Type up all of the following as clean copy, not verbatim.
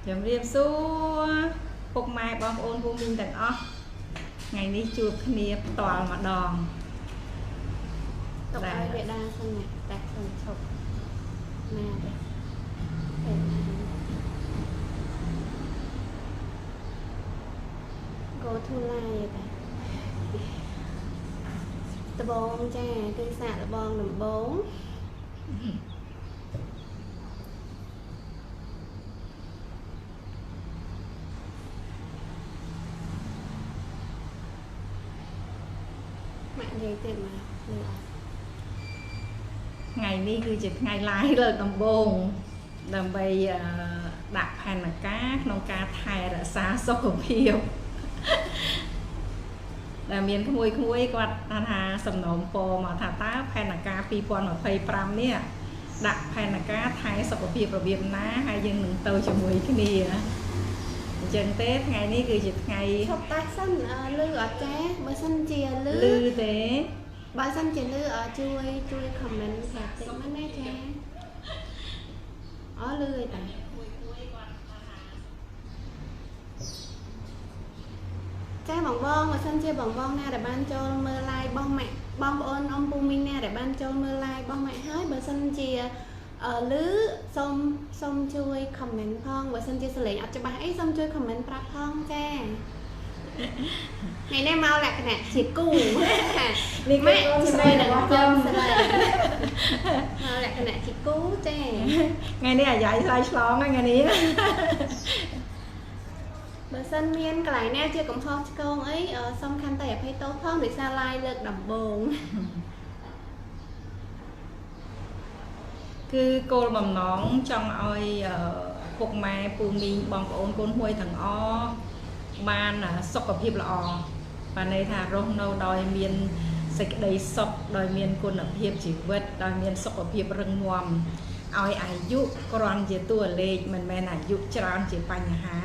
Chấm riêng xua phục mai bom ôn vô minh tận óc ngày đi chuột niệm toàn mà đòn tộc ai Việt Nam xong này đặt phần chụp nè go to live tờ bông cha cây xạ tờ bông làm bốn mạng dây tiền mà ngày đi cứ chụp ngày lái lời tầm bồn đầm bay đặt hành là cá nông cá thai đã xa sốc của phiêu là miền khmui quạt anh hà sầm nộm pò mà thà tá hành là cá pi pon mà phây pram nè đặt hành là cá thai sốc của phiêu và viêm ná hai dân đừng tàu cho mùi cái nìa chân tết ngày ní cứ chụp ngày học tác sân lư ở trái bữa sân chia lư thế bà sân chia lư ở chui comment sạc tính mắt nét cha ở lư rồi ta trái bằng bon mà sân chia bằng bon nè để ban cho mơ lai bon mẹ bon ôn ông bu minh nè để ban cho mơ lai bon mẹ hết bữa sân chia lứ xong chui comment phong bữa sân chia xử lý cho bà ấy xong chui comment prap phong cha ngày nay mau lại nè chỉ cù mẹ chỉ đây là châm mau lại nè chỉ cú cha ngày nay là dạy sai slong ngày ní bữa sân miên cái này nè chưa cũng phong con ấy xong khăn tay phải tốt phong để xa lai lực đầm bồn คือโกลบ่มน้องจองเอาพวกแม่ปูมีบองโอนคนห้วยถังอ้อบ้านสกปรกละอบ้านในทารกโนดอยเมียนสิกได้สกดอยเมียนคนเพียบชีวิตดอยเมียนสกปรกเรื่องวมเอาอายุกรอนเจตัวเล็กมันแม่อายุจรานเจปัญหา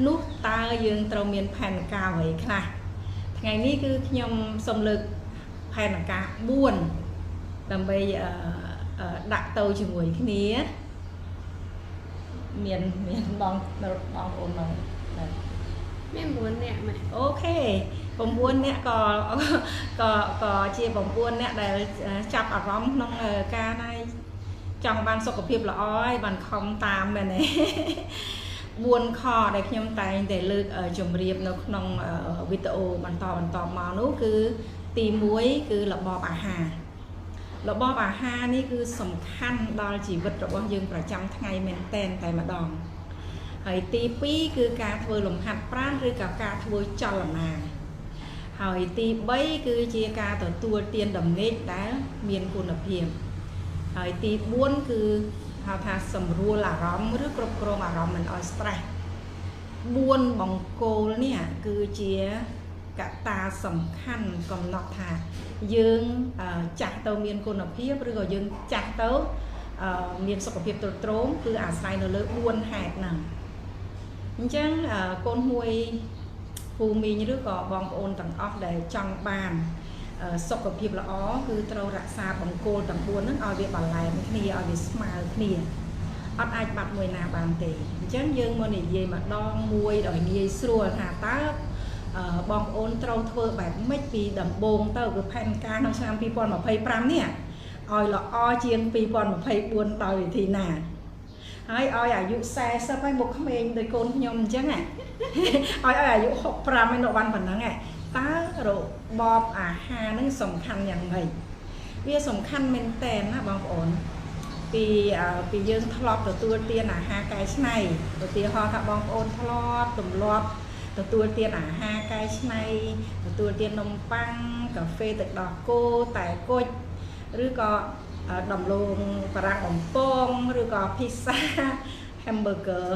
นุกตายืงตรเมียนแผ่นกาไว้ค่ะไงนี้คือขยมสมลึกแผ่นกาบ้วนดำไปđặt tàu chỉ ngồi cái ní miền bong ôn rồi mẹ muốn nè mẹ ok bong buôn nè có chia bong buôn nè để chập ở rong nông ca này trong ban sọc phiệp là oi ban không tam này này buôn kho để nhâm tay để lược ở chùm riệp nó nông video ban to màu nó cứ tìm muối cứ là bò bà hà là bò bà haนี่คือสำคัญต่อชีวิตរបស់យើងប្រចាំថ្ងៃមែនតែនតែម្ដងហើយទី2គឺការធ្វើលំហាត់ប្រាណឬក៏ការធ្វើចលនាហើយទី3គឺជាការទទួលទានដំណេកដែលមានគុណភាពហើយទី4គឺហៅថាសម្រួលអារម្មណ៍ឬគ្រប់គ្រងអារម្មណ៍មិនឲ្យ stress 4បង្គោលនេះគឺជាកត្តាសំខាន់កំណត់ថាយើងចាស់ទៅមានគុណភាពឬក៏យើងចាស់ទៅមានសុខភាពទ្រុឌទ្រោមគឺអាស្រ័យនៅលើ4ហេតុហ្នឹងអញ្ចឹងកូនមួយភូមិឬក៏បងប្អូនទាំងអស់ដែលចង់បានសុខភាពល្អគឺត្រូវរក្សាបង្គោលទាំង4ហ្នឹងឲ្យវាបន្លែងគ្នាឲ្យវាស្មើគ្នាអត់អាចបាត់មួយណាបានទេអញ្ចឹងយើងមកនិយាយម្ដងមួយដោយងាយស្រួលថាតើបងប្អូនត្រូវធ្វើបែបម៉េចពីដំបូងទៅគឺផែនការក្នុងឆ្នាំ2025នេះឲ្យល្អជាង2024ទៅវិធីណាហើយឲ្យអាយុ40ហើយមុខក្មេងដោយកូនខ្ញុំអញ្ចឹងឲ្យអាយុ65ឯនៅបានប៉ុណ្ណឹងតើរបបអាហារហ្នឹងសំខាន់យ៉ាងម៉េចវាសំខាន់មែនតើណាបងប្អូនពីយើងធ្លាប់ទទួលទានអាហារកែច្នៃឧទាហរណ៍ថាបងប្អូនធ្លាប់ទម្លាប់ទទួលទានអាហារកែច្នៃទទួលទាននំប៉័ងកាហ្វេទឹកដោះគោតែគុជឬក៏ដំឡូងបារាំងបំពងឬក៏ភីហ្សា hamburger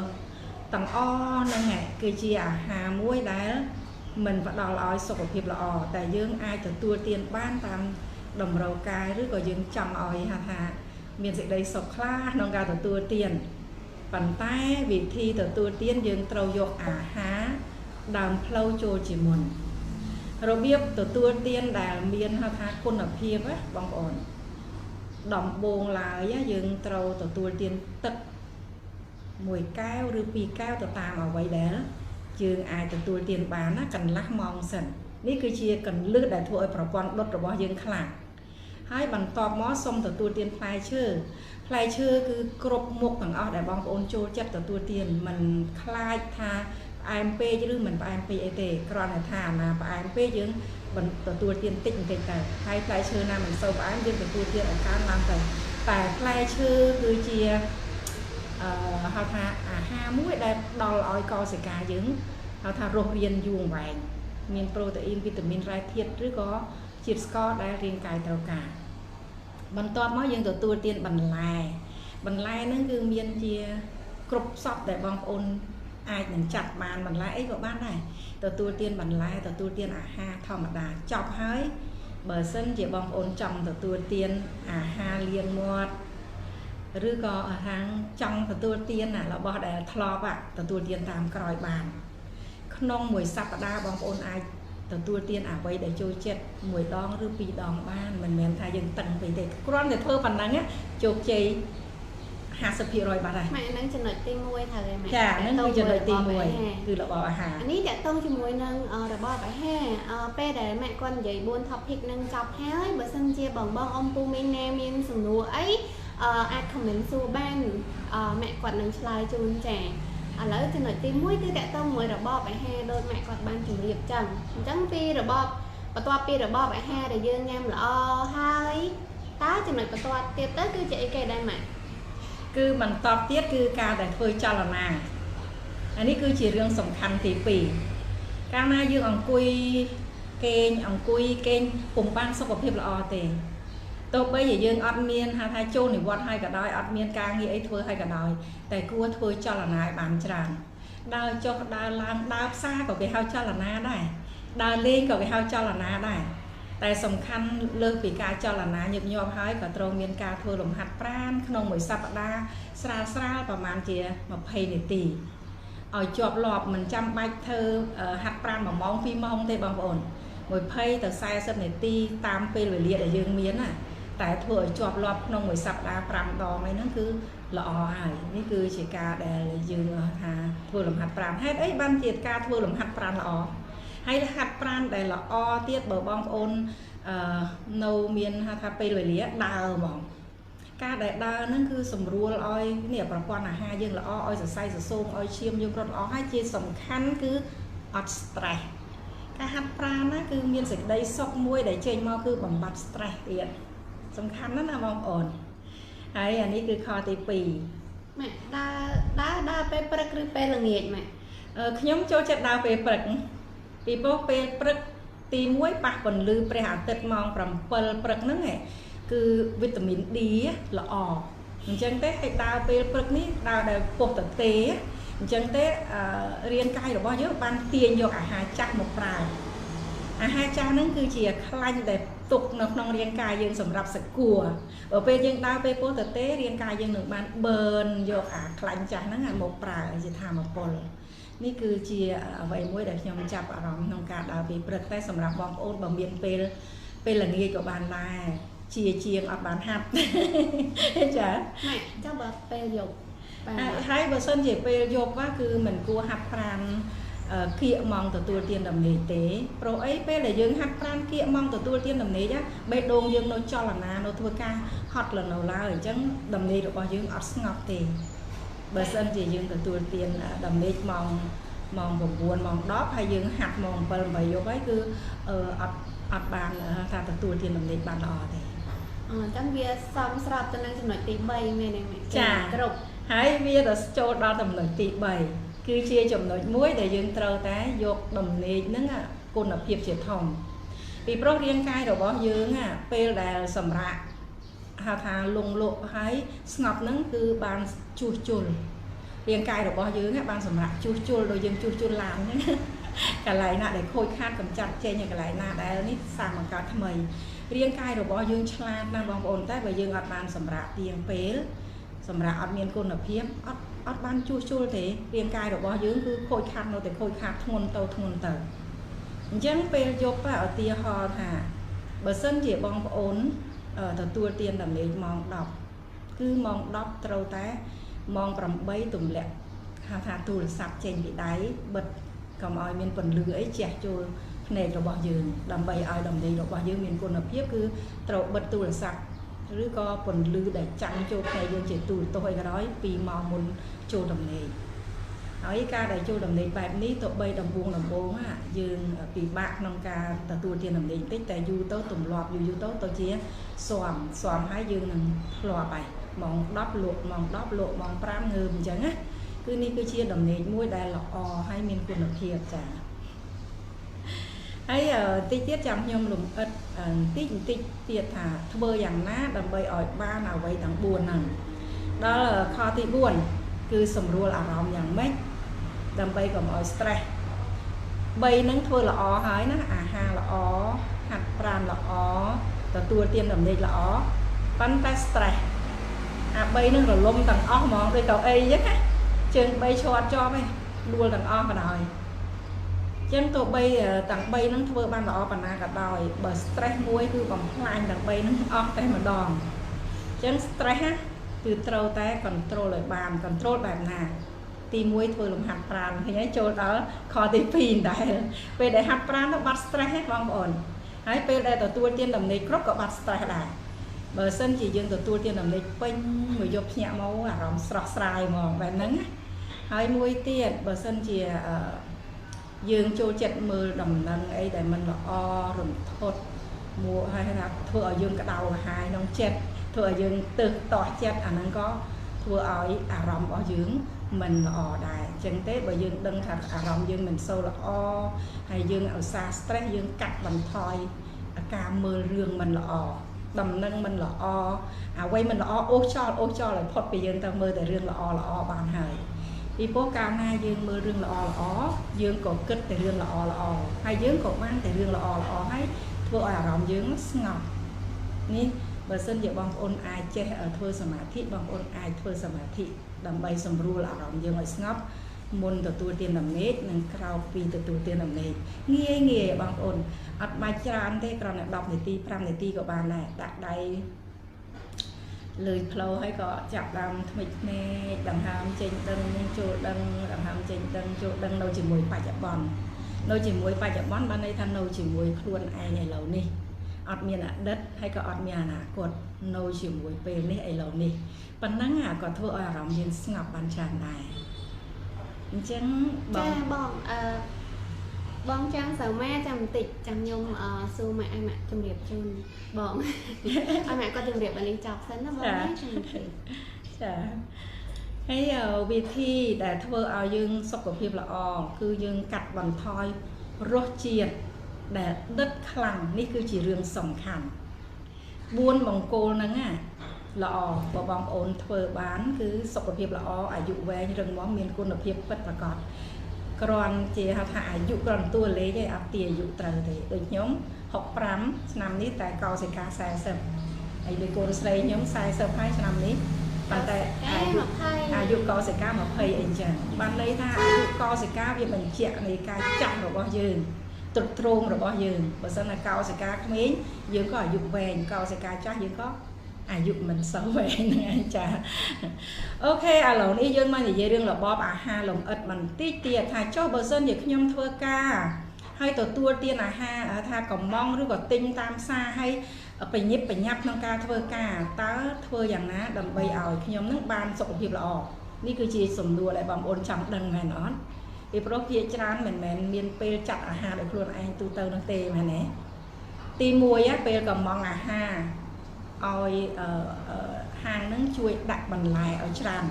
ទាំងអស់ហ្នឹងគឺជាអាហារមួយដែលមិនផ្ដល់ឲ្យសុខភាពល្អតែយើងអាចទទួលទានបានតាមតម្រូវការឬក៏យើងចង់ឲ្យថាមានសេចក្តីសុខខ្លះក្នុងការទទួលទានប៉ុន្តែវិធីទទួលទានយើងត្រូវយកអាហារដើមផ្លូវចូលជាមុនរបៀបទទួលទានដែលមានហៅថាគុណភាពបងប្អូនដំបូងឡើយយើងត្រូវទទួលទានទឹក 1 កែវឬ 2 កែវទៅតាមអ្វីដែលយើងអាចទទួលទានបានណាកន្លះម៉ោងសិននេះគឺជាកន្លឹះដែលធ្វើឲ្យប្រព័ន្ធដុតរបស់យើងខ្លាំងហើយបន្ទាប់មកសូមទទួលទានផ្លែឈើគឺគ្រប់មុខទាំងអស់ដែលបងប្អូនចូលចិត្តទទួលទានមិនខ្លាចថាផ្អែមពេកឬមិនផ្អែមពេកអីទេគ្រាន់តែថាណាផ្អែមពេកយើងទទួលទានតិចបន្តិចទៅហើយផ្លែឈើណាមិនសូវផ្អែមយើងទទួលទានឲ្យកើនឡើងទៅតែផ្លែឈើគឺជាហៅថាអាហារមួយដែលផ្ដល់ឲ្យកោសិកាយើងហៅថារស់រានយូរអង្វែងមានប្រូតេអ៊ីនវីតាមីនរ៉ែធាតុឬក៏ជាតិស្ករដែលរាងកាយត្រូវការបន្ទាប់មកយើងទទួលទានបន្លែហ្នឹងគឺមានជាគ្រប់សពដែលបងប្អូនអាចនឹងចាត់បានបន្លែអីក៏បានដែរទទួលទានបន្លែទទួលទានអាហារធម្មតាចប់ហើយបើសិនជាបងប្អូនចង់ទទួលទានអាហារលាងមាត់ឬក៏អាហារចង់ទទួលទានរបស់ដែលធ្លាប់ទទួលទានតាមក្រោយបានក្នុងមួយសប្តាហ៍បងប្អូនអាចទទួលទានអ្វីដែលចូលចិត្ត1 ដងឬ 2 ដងបានមិនមែនថាយើងតឹងពេកទេគ្រាន់តែធ្វើប៉ុណ្ណឹងជោគជ័យ 50% បាត់ហើយម៉ែហ្នឹងចំណុចទី1ត្រូវហើយម៉ែចាហ្នឹងគឺចំណុចទី1គឺរបបអាហារនេះតកតងជាមួយនឹងរបបអាហារពេលដែលម៉ែគាត់និយាយ4 topic នឹងចប់ហើយបើសិនជាបងអ៊ំពូមីងណែមានសំណួរអីអាច comment សួរបានម៉ែគាត់នឹងឆ្លើយជូនចាឥឡូវចំណុចទី1គឺតកតងមួយរបបអាហារដូចម៉ែគាត់បានជម្រាបចឹងអញ្ចឹងពីរបបបន្ទាប់ពីរបបអាហារដែលយើងញ៉ាំល្អហើយតើចំណុចបន្ទាប់ទៀតទៅគឺជាអីគេដែរម៉ែគឺបន្តទៀតគឺការដែលធ្វើចលនាអានេះគឺជារឿងសំខាន់ទី2កាលណាយើងអង្គុយគេងពុំបានសុខភាពល្អទេទោះបីជាយើងអត់មានថាចូលនិវត្តន៍ហើយក៏ដោយអត់មានការងារអីធ្វើហើយក៏ដោយតែគួរធ្វើចលនាឲ្យបានច្រើនដើរចុះដើរឡើងដើរផ្សារក៏គេហៅចលនាដែរដើរលេងក៏គេហៅចលនាដែរតែសំខាន់លើសពីការចលនាញឹកញាប់ហើយក៏ត្រូវមានការធ្វើលំហាត់ប្រាណក្នុងមួយសប្តាហ៍ស្រាលប្រហែលជា20នាទីឲ្យជាប់លាប់មិនចាំបាច់ធ្វើហាត់ប្រាណ1 ម៉ោង 2 ម៉ោងទេបងប្អូន20ទៅ40នាទីតាមពេលវេលាដែលយើងមានណាតែធ្វើឲ្យជាប់លាប់ក្នុងមួយសប្តាហ៍5 ដងអីហ្នឹងគឺល្អហើយនេះគឺជាការដែលយើងថាធ្វើលំហាត់ប្រាណហេតុអីបានជាការធ្វើលំហាត់ប្រាណល្អហើយហាត់ប្រាណដែលល្អទៀតបើបងប្អូននៅមានថាពេលវេលាដើរហ្មងការដែលដើរហ្នឹងគឺសម្រួលឲ្យនេះប្រព័ន្ធអាហារយើងល្អឲ្យសរសៃសសូមឲ្យឈាមយើងរត់ល្អហើយជាសំខាន់គឺអត់ stress ការហាត់ប្រាណណាគឺមានសេចក្តីសុខមួយដែលចេញមកគឺបំបត្តិ stress ទៀតសំខាន់ណាស់ណាបងប្អូនហើយអានេះគឺខទី2ម៉ែដើរពេលព្រឹកឬពេលល្ងាចម៉ែខ្ញុំចូលចិត្តដើរពេលព្រឹកពីព្រោះពេលព្រឹកទី1ប៉ះពន្លឺព្រះអាទិត្យម៉ោង7ព្រឹកហ្នឹងគឺវីតាមីន D ល្អអញ្ចឹងទេឲ្យដើរពេលព្រឹកនេះដើរដែលពុះតទេអញ្ចឹងទេរាងកាយរបស់យើងបានទាញយកអាហារចាស់មកប្រើអាហារចាស់ហ្នឹងគឺជាខ្លាញ់ដែលទុកនៅក្នុងរាងកាយយើងសម្រាប់សាច់គួរបើពេលយើងដើរពេលពុះតទេរាងកាយយើងនឹងបានបឺនយកអាខ្លាញ់ចាស់ហ្នឹងមកប្រើជាធម្មពលនេះគឺជាអ្វីមួយដែលខ្ញុំចាប់អារម្មណ៍ក្នុងការដើរពេលព្រឹកតែសម្រាប់បងប្អូនបើមានពេលល្ងាចក៏បានដែរជាងអត់បានហាត់ចាម៉ែចាំបើពេលយប់ហើយបើសិនជាពេលយប់គឺមិនគួរហាត់ប្រាណគៀកម៉ោងទទួលទានដំណេកទេព្រោះអីពេលដែលយើងហាត់ប្រាណគៀកម៉ោងទទួលទានដំណេកបេះដូងយើងនៅចលនានៅធ្វើការហត់លនៅឡើយអញ្ចឹងដំណេករបស់យើងអត់ស្ងប់ទេបើសិនជាយើងទទួលទានដំណេកម៉ោង9 ម៉ោង 10ហើយយើងហាត់ម៉ោង7 8យប់ហើយគឺអត់បានថាទទួលទានដំណេកបានល្អទេអញ្ចឹងវាសមស្របទៅនឹងចំណុចទី3មែនទេចាគ្រប់ហើយវាទៅចូលដល់ចំណុចទី3គឺជាចំណុចមួយដែលយើងត្រូវតែយកដំណេកហ្នឹងគុណភាពជាធំពីព្រោះរាងកាយរបស់យើងពេលដែលសម្រាកហៅថាលងលក់ហើយស្ងប់ហ្នឹងគឺបានជួសជុលរាងកាយរបស់យើងបានសម្រាប់ជួសជុលដោយយើងជួសជុលឡានហ្នឹងកន្លែងណាដែលខូចខាតកម្ចាត់ចេញកន្លែងណាដែលនេះសាមបង្កើតថ្មីរាងកាយរបស់យើងឆ្លាតណាស់បងប្អូនតែបើយើងអត់បានសម្រាប់ទៀងពេលសម្រាប់អត់មានគុណភាពអត់បានជួសជុលទេរាងកាយរបស់យើងគឺខូចខាតនៅតែខូចខាតធ្ងន់ទៅអញ្ចឹងពេលយប់ឧទាហរណ៍ថាបើសិនជាបងប្អូនទទួលទានដំណេកម៉ោង10គឺម៉ោង10ត្រូវតែ ម៉ោង 8 ទម្លាក់ហៅថាទូរស័ព្ទចេញពីដៃបិទកុំឲ្យមានពន្លឺអីជះចូលភ្នែករបស់យើងដើម្បីឲ្យដំណេករបស់យើងមានគុណភាពគឺត្រូវបិទទូរស័ព្ទឬក៏ពន្លឺដែលចាំងចូលភ្នែកយើងជាទូរទស្សន៍អីក៏ដោយ2ម៉ោងមុនចូលដំណេកហើយការដែលចូលដំណេកបែបនេះទៅបីដំបូងយើងពិបាកក្នុងការទទួលទានដំណេកបន្តិចតែយូរទៅទម្លាប់យូរទៅជាស៊ាំហើយយើងនឹងធ្លាប់ហើយម៉ោង 10 លក់ម៉ោង 10 លក់ម៉ោង 5 ងើបអញ្ចឹងណាគឺនេះគឺជាដំណេកមួយដែលល្អហើយមានគុណភាពចា៎ហើយតិចទៀតចាំខ្ញុំលំអិតបន្តិចទៀតថាធ្វើយ៉ាងណាដើម្បីឲ្យបានអ្វីទាំង4ហ្នឹងដល់ខទី4គឺសម្រួលអារម្មណ៍យ៉ាងម៉េចដើម្បីកុំឲ្យ stress 3ហ្នឹងធ្វើល្អហើយណាអាហារល្អហាត់ប្រាណល្អទទួលទានដំណេកល្អប៉ុន្តែ stress អា3ហ្នឹងរលំទាំងអស់ហ្មងដូចកៅអីអញ្ចឹងណាជើង3ឈាត់ជាប់ឯងដួលទាំងអស់ក៏ដោយចឹងទោះបីទាំង3ហ្នឹងធ្វើបានល្អប៉ុណ្ណាក៏ដោយបើ stress មួយគឺបំផ្លាញទាំង3ហ្នឹងអស់តែម្ដងចឹង stress ណាគឺត្រូវតែ control ឲ្យបាន control បែបណាទី1ធ្វើលំហាត់ប្រាណឃើញហើយចូលដល់ខទី2ដែរពេលដែលហាត់ប្រាណទៅបាត់ stress ហ្នឹងបងប្អូនហើយពេលដែលទទួលទានដំណេកគ្រប់ក៏បាត់ stress ដែរបើសិនជាយើងទទួលទានដំណេកពេញមួយយប់ភ្ញាក់មកអារម្មណ៍ស្រស់ស្រាយហ្មងបែបហ្នឹងណាហើយមួយទៀតបើសិនជាយើងចូលចិត្តមើលដំណឹងអីដែលមិនល្អរន្ធត់មួយហើយថាធ្វើឲ្យយើងក្តៅក្រហាយក្នុងចិត្តធ្វើឲ្យយើងទើសតោះចិត្តអាហ្នឹងក៏ធ្វើឲ្យអារម្មណ៍របស់យើងមិនល្អដែរអញ្ចឹងទេបើយើងដឹងថាអារម្មណ៍យើងមិនសូវល្អហើយយើងឧស្សាហ៍ stress យើងកាត់បន្ថយការមើលរឿងមិនល្អដំណឹងមិនល្អអ្វីមិនល្អអូសចោលឲ្យផុតពីយើងទៅមើលតែរឿងល្អបានហើយពីព្រោះកាលណាយើងមើលរឿងល្អយើងក៏គិតតែរឿងល្អហើយយើងក៏បានតែរឿងល្អហើយធ្វើឲ្យអារម្មណ៍យើងស្ងប់នេះបើសិនជាបងប្អូនអាចចេះធ្វើសមាធិបងប្អូនអាចធ្វើសមាធិដើម្បីសម្រួលអារម្មណ៍យើងឲ្យស្ងប់មុនទទួលទានដំណេកនិងក្រោយពីទទួលទានដំណេកងាយបងប្អូនអត់បាច់ច្រើនទេគ្រាន់តែ10នាទី5នាទីក៏បានដែរដាក់ដៃលើផ្លូវហើយក៏ចាប់ដើមថ្មិចភ្នែកដង្ហើមចេញដឹងចូលដឹងដង្ហើមចេញដឹងចូលដឹងនៅជាមួយបច្ចុប្បន្នបានន័យថានៅជាមួយខ្លួនឯងឥឡូវនេះអត់មានអតីតហើយក៏អត់មានអនាគតនៅជាមួយពេលនេះឥឡូវនេះប៉ុណ្ណឹងក៏ធ្វើឲ្យអារម្មណ៍យើងស្ងប់បានច្រើនដែរអញ្ចឹងបងចាំសៅម៉ាចាំបន្តិចចាំខ្ញុំសួរម៉ាក់ឲ្យម៉ាក់ជម្រាបជូនបងឲ្យម៉ាក់គាត់ជម្រាបអានេះចប់សិនណាបងចាំបន្តិចចាហើយវិធីដែលធ្វើឲ្យយើងសុខភាពល្អគឺយើងកាត់បន្ថយរសជាតិដែលដិតខ្លាំងនេះគឺជារឿងសំខាន់4បង្គោលហ្នឹងល្អបើបងប្អូនធ្វើបានគឺសុខភាពល្អអាយុវែងរឹងមាំមានគុណភាពពិតប្រាកដគ្រាន់ជាហៅថាអាយុគ្រាន់តួលេខឯងអត់ទាអាយុត្រូវទេដូចខ្ញុំ65ឆ្នាំនេះតែកោសិកា40ហើយដូចកូនស្រីខ្ញុំ40ហើយឆ្នាំនេះប៉ុន្តែអាយុកោសិកា20អីចឹងបានន័យថាអាយុកោសិកាវាបញ្ជាក់នៃការចាស់របស់យើងទ្រុឌទ្រោមរបស់យើងបើសិនណាកោសិកាក្មេងយើងក៏អាយុវែងកោសិកាចាស់យើងក៏អាយុមិនសូវវែងហ្នឹងឯងចាអូខេឥឡូវនេះយើងមកនិយាយរឿងរបបអាហារលំអិតបន្តិចទៀតថាចុះបើសិនជាខ្ញុំធ្វើការហើយទទួលទានអាហារថាកំងឬក៏ទិញតាមផ្សារហើយបញ្ញាប់ក្នុងការធ្វើការតើធ្វើយ៉ាងណាដើម្បីឲ្យខ្ញុំនឹងបានសុខភាពល្អនេះគឺជាសំណួរដែលបងប្អូនចង់ដឹងមែនអត់ពីព្រោះភាគច្រើនមិនមែនមានពេលចាត់អាហារដោយខ្លួនឯងទូទៅនោះទេមែនទេទី1ពេលកំងអាហារឲ្យហាងនឹងជួយដាក់បន្លែឲ្យច្រើន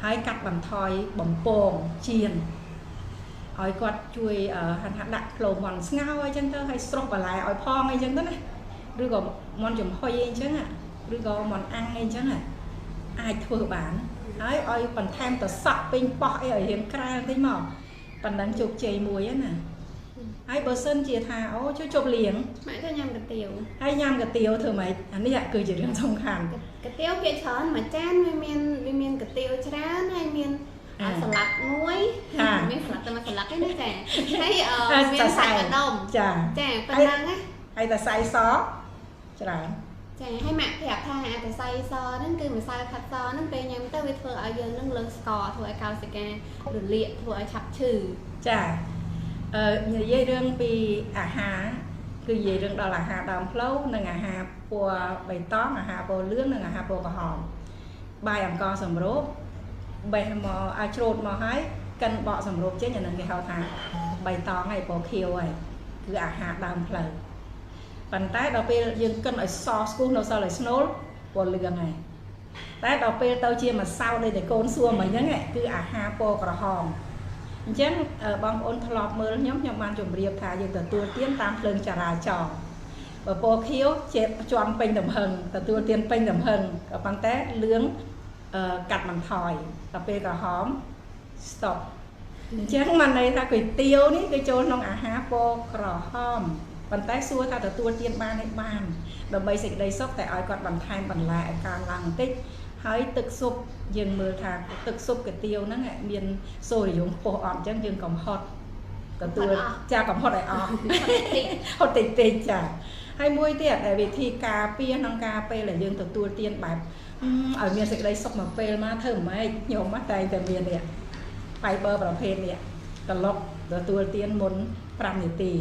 ហើយកាត់បន្ថយបំពងជៀនឲ្យគាត់ជួយហាត់ដាក់ផ្លូវមន់ស្ងោរអីចឹងទៅហើយស្រុះបន្លែឲ្យផងអីចឹងទៅណាឬក៏មន់ចំហុយអីចឹងឬក៏មន់អាំងអីចឹងអាចធ្វើបានហើយឲ្យបន្ថែមទៅសក់ពេញប៉ោះអីឲ្យរៀងក្រែលតិចមកប៉ុណ្ណឹងជោគជ័យមួយណាហើយបើសិនជាថាអូជួយជប់លៀងម៉ាក់ទៅញ៉ាំកាទៀវហើយញ៉ាំកាទៀវធ្វើម៉េចអានេះគឺជារឿងសំខាន់កាទៀវភាគច្រើនមួយចានវាមានកាទៀវច្រើនហើយមានសាឡាត់មួយមានសាឡាត់តែមួយសាឡាត់ទេណាចាហើយមានសាច់ម្ដុំចាប៉ុណ្ណឹងណាហើយតែសាយសច្រើន ចាឲ្យម៉ាក់ប្រាប់ថាអាកសៃសហ្នឹងគឺម្សៅខាត់សហ្នឹងពេលញ៉ាំទៅវាធ្វើឲ្យយើងនឹងលើស្ករធ្វើឲ្យកោសិការរលាកធ្វើឲ្យឆាប់ឈឺចានិយាយរឿងពីអាហារគឺនិយាយរឿងដល់អាហារដើមផ្លូវនិងអាហារពណ៌បៃតងអាហារពណ៌លឿងនិងអាហារពណ៌ក្រហមបាយអង្ករសម្រូបបេះមកឲ្យច្រូតមកហើយកិនបកសម្រូបចេញអានឹងគេហៅថាបៃតងហើយពណ៌ខៀវហើយគឺអាហារដើមផ្លូវប៉ុន្តែដល់ពេលយើងកិនឲ្យសស្គូសនៅសល់ឲ្យស្នូលពណ៌លឿងហើយតែដល់ពេលទៅជាម្សៅដូចតែកូនសួរមិញហ្នឹងគឺអាហារពណ៌ក្រហមអញ្ចឹងបងប្អូនធ្លាប់មើលខ្ញុំបានជម្រាបថាយើងទទួលទានតាមភ្លើងចរាចរណ៍បើពណ៌ខៀវជាជាប់ពេញទំហឹងទទួលទានពេញទំហឹងក៏ប៉ុន្តែលឿងកាត់បន្ថយដល់ពេលក្រហម stop អញ្ចឹងបានន័យថាគុយទាវនេះគឺចូលក្នុងអាហារពណ៌ក្រហមប៉ុន្តែសួរថាទទួលទានបានទេបានដើម្បីសេចក្តីសុខតែឲ្យគាត់បន្ថែមបន្លែឲ្យកើនឡើងបន្តិចហើយទឹកស៊ុបយើងមើលថាទឹកស៊ុបកាទៀវហ្នឹងមានសូរ្យងខ្ពស់អត់អញ្ចឹងយើងកំហុតទទួលចាកំហុតឲ្យអស់ហត់តិចចាហើយមួយទៀតដែលវិធីការពារក្នុងការពេលដែលយើងទទួលទានបែបឲ្យមានសេចក្តីសុខមួយពេលមកធ្វើម៉េចខ្ញុំតែតែមាននេះ fiber ប្រភេទនេះក្លុកទទួលទានមុន5នាទី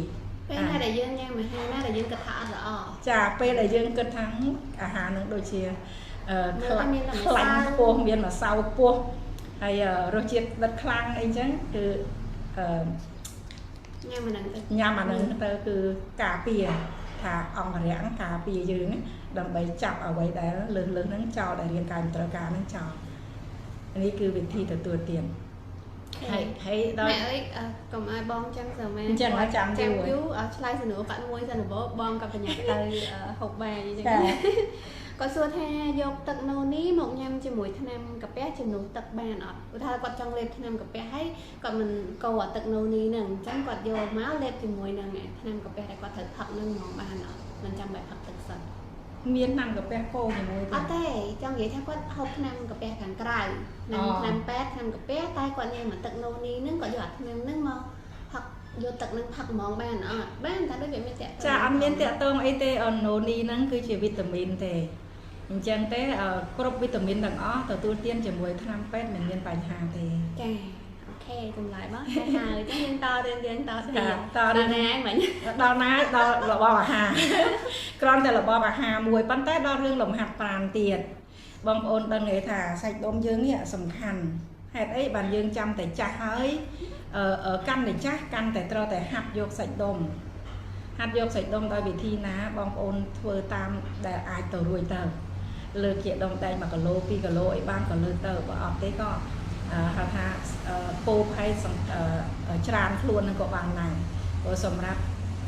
ពេលណាដែលយើងញ៉ាំអាហារណាដែលយើងគិតថាអត់ល្អចាពេលដែលយើងគិតថាអាហារនឹងដូចជាខ្លាញ់ខ្ពស់មានម្សៅខ្ពស់ហើយរសជាតិដិតខ្លាំងអីចឹងគឺញ៉ាំអាហ្នឹងទៅគឺការពារថាអង្គរាំងការពារយើងដើម្បីចាប់អ្វីដែលលើសហ្នឹងចោលដែលរាងកាយមិនត្រូវការហ្នឹងចោលនេះគឺវិធីទទួលទានហើយដល់ម៉ែអើយកុំឲ្យបងចាំសើមែនចាំយូរឆ្លើយសំណួរបាត់មួយសិនទៅបងกับបញ្ញាទៅហូបបាយអញ្ចឹងគាត់សួរថាយកទឹកណូនេះមកញ៉ាំជាមួយថ្នាំកាពះជំនួសទឹកបានអត់ព្រោះថាគាត់ចង់លេបថ្នាំកាពះហើយគាត់មិនកោអាទឹកណូនេះហ្នឹងអញ្ចឹងគាត់យកមកលេបជាមួយនឹងថ្នាំកាពះដែលគាត់ត្រូវផឹកនឹងហ្មងបានអត់មិនចាំបាច់ផឹកទឹកសិនមានថ្នាំកាពះកោជាមួយអត់ទេចង់និយាយថាគាត់ហូបថ្នាំកាពះខាងក្រៅថ្នាំពេទ្យថ្នាំកាពះតែគាត់ញ៉ាំមកទឹកណូនេះហ្នឹងគាត់យកអាថ្នាំហ្នឹងមកផឹកយកទឹកនឹងផឹកហ្មងបានអត់បានតែដូចវាមានតាក់ចាអត់មានតាក់ទងអីទេអូណូនីហ្នឹងគឺជាវីតាមីនទេអញ្ចឹងទេគ្រប់វីតាមីនទាំងអស់ទទួលទានជាមួយថ្នាំពេទ្យមិនមានបញ្ហាទេចាអូខេចម្លើយបងតែហើយអញ្ចឹងយើងតរឿងទៀតតរឿងណាមិញដល់ណាដល់របបអាហារគ្រាន់តែរបបអាហារមួយប៉ុន្តែដល់រឿងលំហាត់ប្រាណទៀតបងប្អូនដឹងទេថាសាច់ដុំយើងនេះសំខាន់ហេតុអីបានយើងចាំតែចាស់ហើយកាន់តែចាស់កាន់តែត្រូវតែហាត់យកសាច់ដុំដោយវិធីណាបងប្អូនធ្វើតាមដែលអាចទៅរួចទៅលើកជាដុំដែង1គីឡូ2គីឡូអីបានក៏លើកទៅបើអត់ទេក៏ហៅថាពោផៃច្រើនខ្លួននឹងក៏បានដែរព្រោះសម្រាប់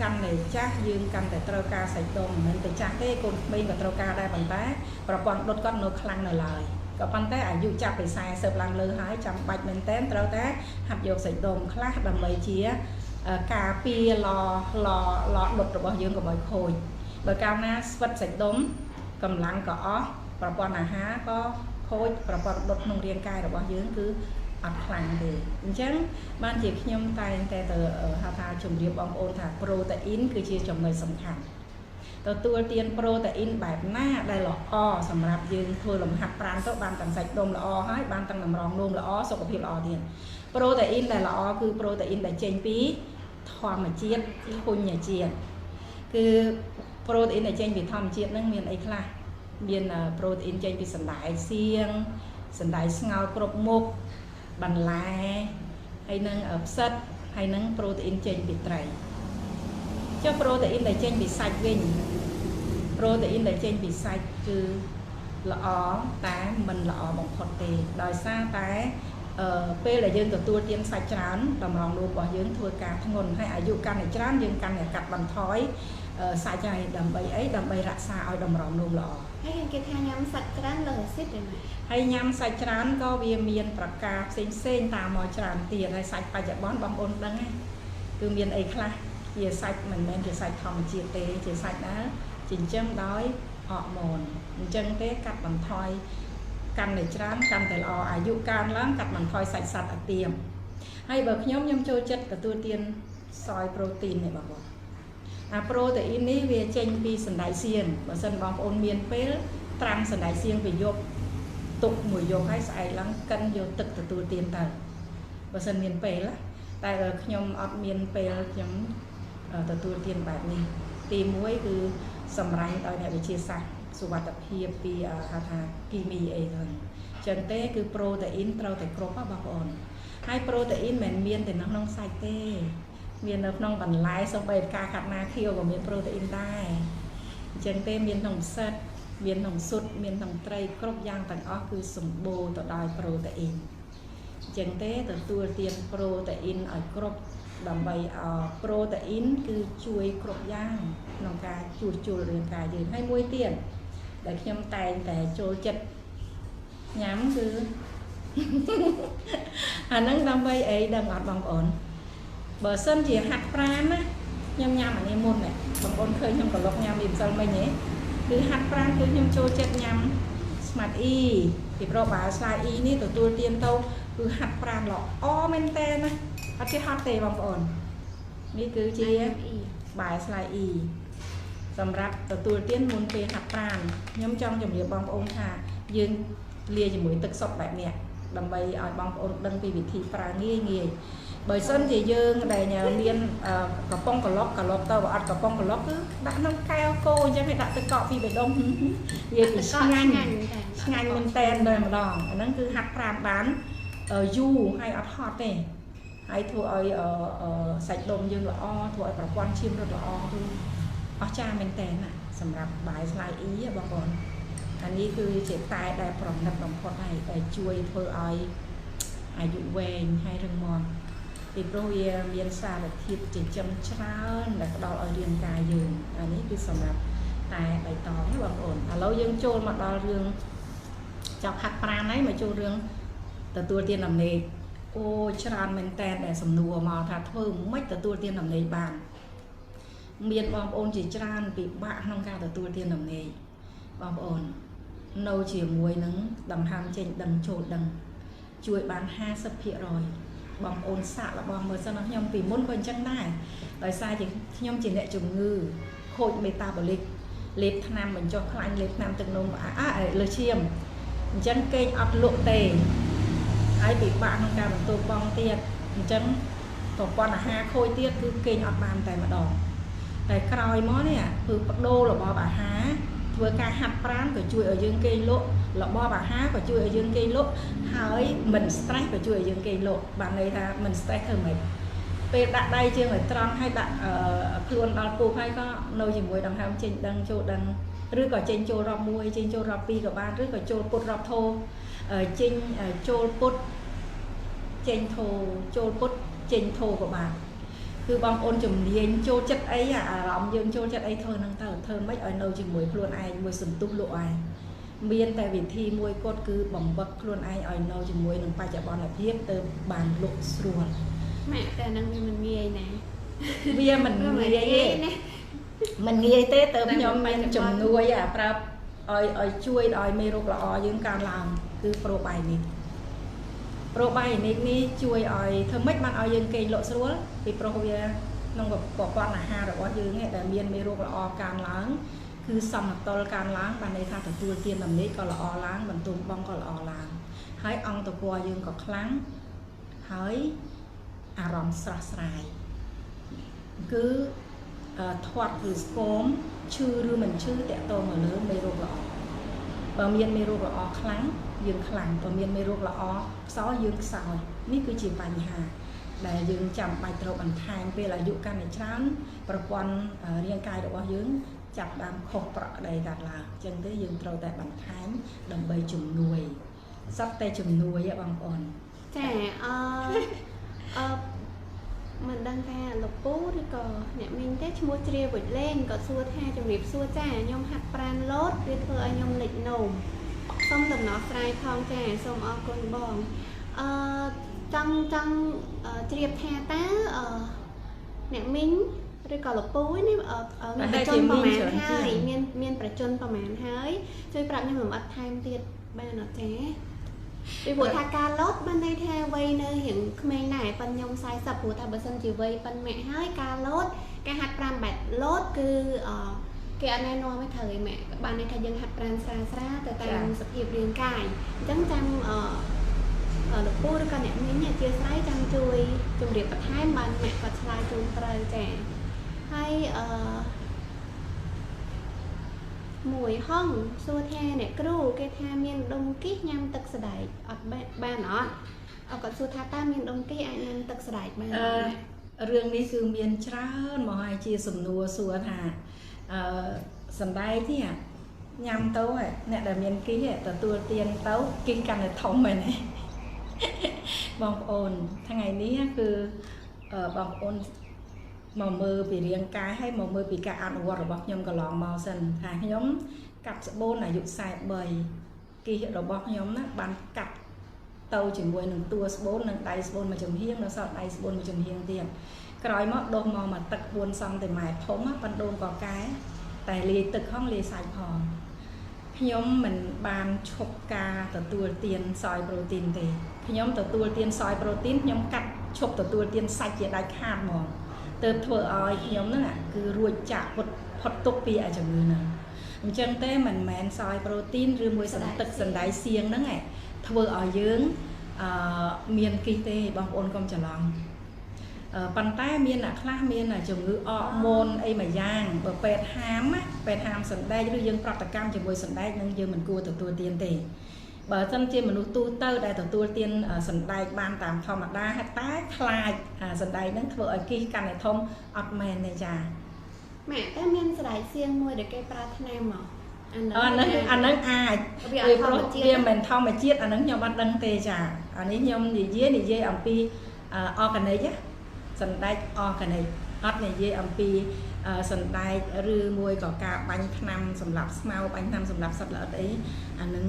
កាន់តែចាស់យើងកាន់តែត្រូវការសាច់ដុំមិនតែចាស់ទេកូនក្មេងក៏ត្រូវការដែរប៉ុន្តែប្រព័ន្ធដុតគាត់នៅខ្លាំងនៅឡើយក៏ប៉ុន្តែអាយុចាប់ពី40ឡើងលើហើយចាំបាច់មែនតើត្រូវតែហាត់យកសាច់ដុំខ្លះដើម្បីជាការពារឡដុតរបស់យើងកុំឲ្យខូចបើកាលណាស្វិតសាច់ដុំកម្លាំងក៏អស់ប្រព័ន្ធអាហារក៏ខូចប្រព័ន្ធដុតក្នុងរាងកាយរបស់យើងគឺអត់ខ្លាំងទេអញ្ចឹងបានជាខ្ញុំតែងតែទៅហៅថាជំរាបបងប្អូនថាប្រូតេអ៊ីនគឺជាចំណុចសំខាន់ទទួលទានប្រូតេអ៊ីនបែបណាដែលល្អសម្រាប់យើងធ្វើលំហាត់ប្រាណទៅបានទាំងសាច់ដុំល្អហើយបានទាំងតម្រងនោមល្អសុខភាពល្អទៀតប្រូតេអ៊ីនដែលល្អគឺប្រូតេអ៊ីនដែលចេញពីធម្មជាតិធញ្ញជាតិគឺប្រូតេអ៊ីនដែលចេញពីធម្មជាតិហ្នឹងមានអីខ្លះមានប្រូតេអ៊ីនចេញពីសណ្តែកសៀងសណ្តែកស្ងោរគ្រប់មុខបន្លែហើយនឹងផ្សិតហើយនឹងប្រូតេអ៊ីនចេញពីត្រីចុះប្រូតេអ៊ីនដែលចេញពីសាច់វិញប្រូតេអ៊ីនដែលចេញពីសាច់គឺល្អតែមិនល្អបំផុតទេដោយសារតែពេលដែលយើងទទួលទានសាច់ច្រើនតម្រងនោមរបស់យើងធ្វើការធ្ងន់ហើយអាយុកាន់តែច្រើនយើងកាន់តែកាត់បន្ថយសាច់ហើយដើម្បីអីដើម្បីរក្សាឲ្យតម្រងនោមល្អហើយគេថាញ៉ាំសាច់ច្រើនលើអាស៊ីតទេម៉ែហើយញ៉ាំសាច់ច្រើនក៏វាមានប្រការផ្សេងតាមមកច្រើនទៀតហើយសាច់បច្ចុប្បន្នបងប្អូនដឹងហើយគឺមានអីខ្លះជាសាច់មិនមែនជាសាច់ធម្មជាតិទេជាសាច់ណាចិញ្ចឹមដោយហូម៉ូនអញ្ចឹងទេកាត់បន្ថយកាន់តែច្រើនកាន់តែល្អអាយុកើនឡើងកាត់បន្ថយសាច់សត្វអាទៀមហើយបើខ្ញុំចូលចិត្តទទួលទានសយប្រូតេអ៊ីននេះបងប្អូន protein នេះវាចេញពីសណ្តែកសៀងបើសិនបងប្អូនមានពេលត្រាំសណ្តែកសៀងទៅយកទុកមួយយប់ហើយស្អែកឡើងកិនយកទឹកទទួលទានទៅបើសិនមានពេលតែខ្ញុំអត់មានពេលខ្ញុំទទួលទានបែបនេះទី1គឺសម្រាប់ឲ្យអ្នកវិទ្យាសាស្ត្រសុវត្ថិភាពពីហៅថាគីមីអីហ្នឹងចឹងទេគឺប្រូតេអ៊ីនត្រូវតែគ្រប់បងប្អូនហើយប្រូតេអ៊ីនមិនមានតែនៅក្នុងសាច់ទេមាននៅក្នុងបន្លែសូម្បីផ្កាខាត់ណាខៀវក៏មានប្រូតេអ៊ីនដែរអញ្ចឹងទេមានក្នុងផ្សិតមានក្នុងស៊ុតមានក្នុងត្រីគ្រប់យ៉ាងទាំងអស់គឺសម្បូរទៅដោយប្រូតេអ៊ីនអញ្ចឹងទេទទួលទានប្រូតេអ៊ីនឲ្យគ្រប់ដើម្បីប្រូតេអ៊ីនគឺជួយគ្រប់យ៉ាងក្នុងការជួសជុលរាងកាយយើងហើយមួយទៀតដែលខ្ញុំតែងតែចូលចិត្តញ៉ាំគឺអាហ្នឹងដើម្បីអីដឹងអត់បងប្អូនបើសិនជាហាត់ប្រាណណាខ្ញុំញ៉ាំអានេះមុនបងប្អូនឃើញខ្ញុំក្លុកញ៉ាំវាម្សិលមិញហ៎គឺហាត់ប្រាណគឺខ្ញុំចូលចិត្តញ៉ាំ Smart E ពីព្រោះបើ Smart E នេះទទួលទានទៅគឺហាត់ប្រាណល្អមែនតើណាអត់ចេះហត់ទេបងប្អូននេះគឺជាបាយ Smart E សម្រាប់ទទួលទានមុនពេលហាត់ប្រាណខ្ញុំចង់ជម្រាបបងប្អូនថាយើងលាយជាមួយទឹកសុទ្ធបែបនេះដើម្បីឲ្យបងប្អូនដឹងពីវិធីប្រើងាយបើសិនជាយើងដែលមានកំប៉ុងក្លុកទៅបើអត់កំប៉ុងក្លុកគឺដាក់ក្នុងកែវគោអញ្ចឹងគេដាក់ទឹកកកពីបេះដូងវាពីឆ្ងាញ់មែនតើតែម្ដងអាហ្នឹងគឺហាត់ប្រាណបានយូរហើយអត់ហត់ទេហើយធ្វើឲ្យសាច់ដុំយើងល្អធ្វើឲ្យប្រព័ន្ធឈាមរត់ល្អគឺអស្ចារ្យមែនតើណាសម្រាប់បាយស្លាយអ៊ីបងប្អូនអានេះគឺជាតែដែលប្រណិតបំផុតហើយដែលជួយធ្វើឲ្យអាយុវែងហើយរឹងមាំពីព្រោះវាមានសារធាតុចិញ្ចឹមច្រើនដែលផ្ដល់ឲ្យរាងកាយយើងអានេះគឺសម្រាប់តែបៃតងណាបងប្អូនឥឡូវយើងចូលមកដល់រឿងចប់ហាត់ប្រាណហើយមកចូលរឿងទទួលទានដំណេកអូច្រើនមែនតើដែលសំណួរមកថាធ្វើមិនទទួលទានដំណេកបានមានបងប្អូនជាច្រើនពិបាកក្នុងការទទួលទានដំណេកបងប្អូននៅជាមួយនឹងដង្ហើមចេញដឹងចូលដឹងជួយបាន 50% បងប្អូនសាករបស់មើលសិនខ្ញុំពីមុនក៏អញ្ចឹងដែរដោយសារជាខ្ញុំជាអ្នកជំងឺខូចមេតាបូលិកលេបថ្នាំបញ្ចុះខ្លាញ់លេបថ្នាំទឹកនោមលើឈាមអញ្ចឹងគេអត់លក់ទេហើយពិបាកក្នុងការបន្ទោបងទៀតអញ្ចឹងប្រព័ន្ធអាហារខូចទៀតគឺគេអត់បានតែម្ដងតែក្រោយមកនេះគឺបដូររបបអាហារធ្វើការហាត់ប្រាណក៏ជួយឲ្យយើងគេងលក់របបអាហារក៏ជួយឲ្យយើងគេងលក់ហើយមិន stress ក៏ជួយឲ្យយើងគេងលក់បានន័យថាមិន stress ធ្វើម៉េចពេលដាក់ដៃជើងឲ្យត្រង់ហើយដាក់ខ្លួនដល់ពូកហើយក៏នៅជាមួយដង្ហើមចេញដឹងចូលដឹងឬក៏ចេញចូលរាប់1ចេញចូលរាប់2ក៏បានឬក៏ចូលពុតរាប់ធោចេញចូលពុតចេញធោចូលពុតចេញធោក៏បានគឺបងប្អូនជំនាញចូលចិត្តអីអារម្មណ៍យើងចូលចិត្តអីធ្វើហ្នឹងទៅធ្វើម៉េចឲ្យនៅជាមួយខ្លួនឯងមួយសន្ទុះលក់ឯងមានតែវិធីមួយគត់គឺបំបិតខ្លួនឯងឲ្យនៅជាមួយនឹងបច្ចុប្បន្នភាពទៅបានលក់ស្រួលម៉ាក់តែហ្នឹងវាមិនងាយណាវាមិនងាយទេមិនងាយទេទៅខ្ញុំមានជំនួយប្រាប់ឲ្យជួយឲ្យមេរោគល្អយើងកើនឡើងគឺប្រូបាយនេះនេះជួយឲ្យធ្វើម៉េចបានឲ្យយើងគេងលក់ស្រួលពីព្រោះវាក្នុងប្រព័ន្ធអាហាររបស់យើងដែលមានមេរោគល្អកើនឡើងគឺសមតុល្យកើនឡើងបានន័យថាទទួលទានដំណេកក៏ល្អឡើងបន្ទង់បងក៏ល្អឡើងហើយអង្គតពណ៌យើងក៏ខ្លាំងហើយអារម្មណ៍ស្រស់ស្រាយគឺធាត់ឬស្គមឈឺឬមិនឈឺតកតងមកលើមេរោគល្អបើមានមេរោគល្អខ្លាំងយើងខ្លាំងបើមានមេរោគល្អខ្សោយយើងខ្សោយនេះគឺជាបញ្ហាដែលយើងចាំបាច់ត្រូវបន្ថែមពេលអាយុកាន់តែច្រើនប្រព័ន្ធរាងកាយរបស់យើងចាប់ដើមខុសប្រក្រតីកាត់ឡើងអញ្ចឹងទេយើងត្រូវតែបន្ថែមដើម្បីជំនួយសត្វតែជំនួយបងប្អូនចាមិនដឹងថាលោកពូឬក៏អ្នកមីងទេឈ្មោះជ្រាវវិចលេងក៏សួរថាជំរាបសួរចាខ្ញុំហាត់ប្រាណលោតវាធ្វើឲ្យខ្ញុំលេចនោមសូមដំណោះស្រាយផងចាសូមអរគុណបងចង់ជ្រាបថាតើអ្នកមីងឬក៏លោកពូនេះមានប្រជជនប្រមាណហើយមានប្រជជនប្រមាណហើយជួយប្រាប់ខ្ញុំលម្អិតថែមទៀតបានអត់ចា vì buổi thà ca lót bên đây theo vây nơi hiện khmer này phần nhông sai sập buổi thà bờ sân chỉ vây phần mẹ hai ca lót cái hạt pram bạch lót cứ cái anh em nói với thời mẹ bạn này thay dân hạt pram xa từ tay sập hiệp riêng cài chẳng chăng được cô con nè miếng nhà chia sái chăng chui chung điệp bạch hai bạn mẹ bạch slide chung trời trẻ hay mùi hong xua the nè kêu cái tha miên đông kít nhâm tật sờ đại ở ba nó ở còn xua tha ta miên đông kít anh nhâm tật sờ đại ba រឿងនេះគឺមានច្រើនមកឲ្យជាសំណួរសួរថាសំដែងនេះញ៉ាំទៅអ្នកដែលមានគីទទួលទានទៅគីកាន់តែធំមែនទេបងប្អូនថ្ងៃនេះគឺបងប្អូនមកមើលពីរាងកាយហើយមកមើលពីការអនុវត្តរបស់ខ្ញុំកន្លងមកសិនថាខ្ញុំកាត់ស្បូនអាយុ43គីរបស់ខ្ញុំណាបានកាត់ទៅជាមួយនឹងតួស្បូននិងដៃស្បូនមួយចំហៀងនៅសល់ដៃស្បូនមួយចំហៀងទៀតក្រោយមកដុសមកមកទឹក4សង់ទីម៉ែត្រធំបណ្ដូងកកែតែលាយទឹកហងលាយសាច់ផងខ្ញុំមិនបានឈប់ការទទួលទានសយប្រូទីនទេខ្ញុំទទួលទានសយប្រូទីនខ្ញុំកាត់ឈប់ទទួលទានសាច់ជាដាច់ខាតហ្មងទើបធ្វើឲ្យខ្ញុំហ្នឹងគឺរួចចាក់ផុតទុកពីជំងឺហ្នឹងអញ្ចឹងទេមិនមែនសយប្រូទីនឬមួយទឹកសណ្តែកសៀងហ្នឹងធ្វើឲ្យយើងមានគីទេបងប្អូនកុំច្រឡំប៉ុន្តែមានអ្នកខ្លះមានជំងឺអរម៉ូនអីមួយយ៉ាងបើពេទ្យហាមសណ្តែកឬយើងប្រតិកម្មជាមួយសណ្តែកនឹងយើងមិនគួរទទួលទានទេបើសិនជាមនុស្សទូទៅដែលទទួលទានសណ្តែកបានតាមធម្មតាតែខ្លាចសណ្តែកនឹងធ្វើឲ្យគីកាន់តែធំអត់មែនទេចាម៉ែតែមានសណ្តែកសៀងមួយដែលគេប្រើថ្នាំមកអាហ្នឹងអាចវាព្រោះវាមិនធម្មជាតិអាហ្នឹងខ្ញុំអត់ដឹងទេចាអានេះខ្ញុំនិយាយអំពីorganic សណ្តែក organic អត់និយាយអំពីសណ្តែកឬមួយក៏ការបាញ់ថ្នាំសម្រាប់ស្មៅបាញ់ថ្នាំសម្រាប់សត្វល្អិតអីអាហ្នឹង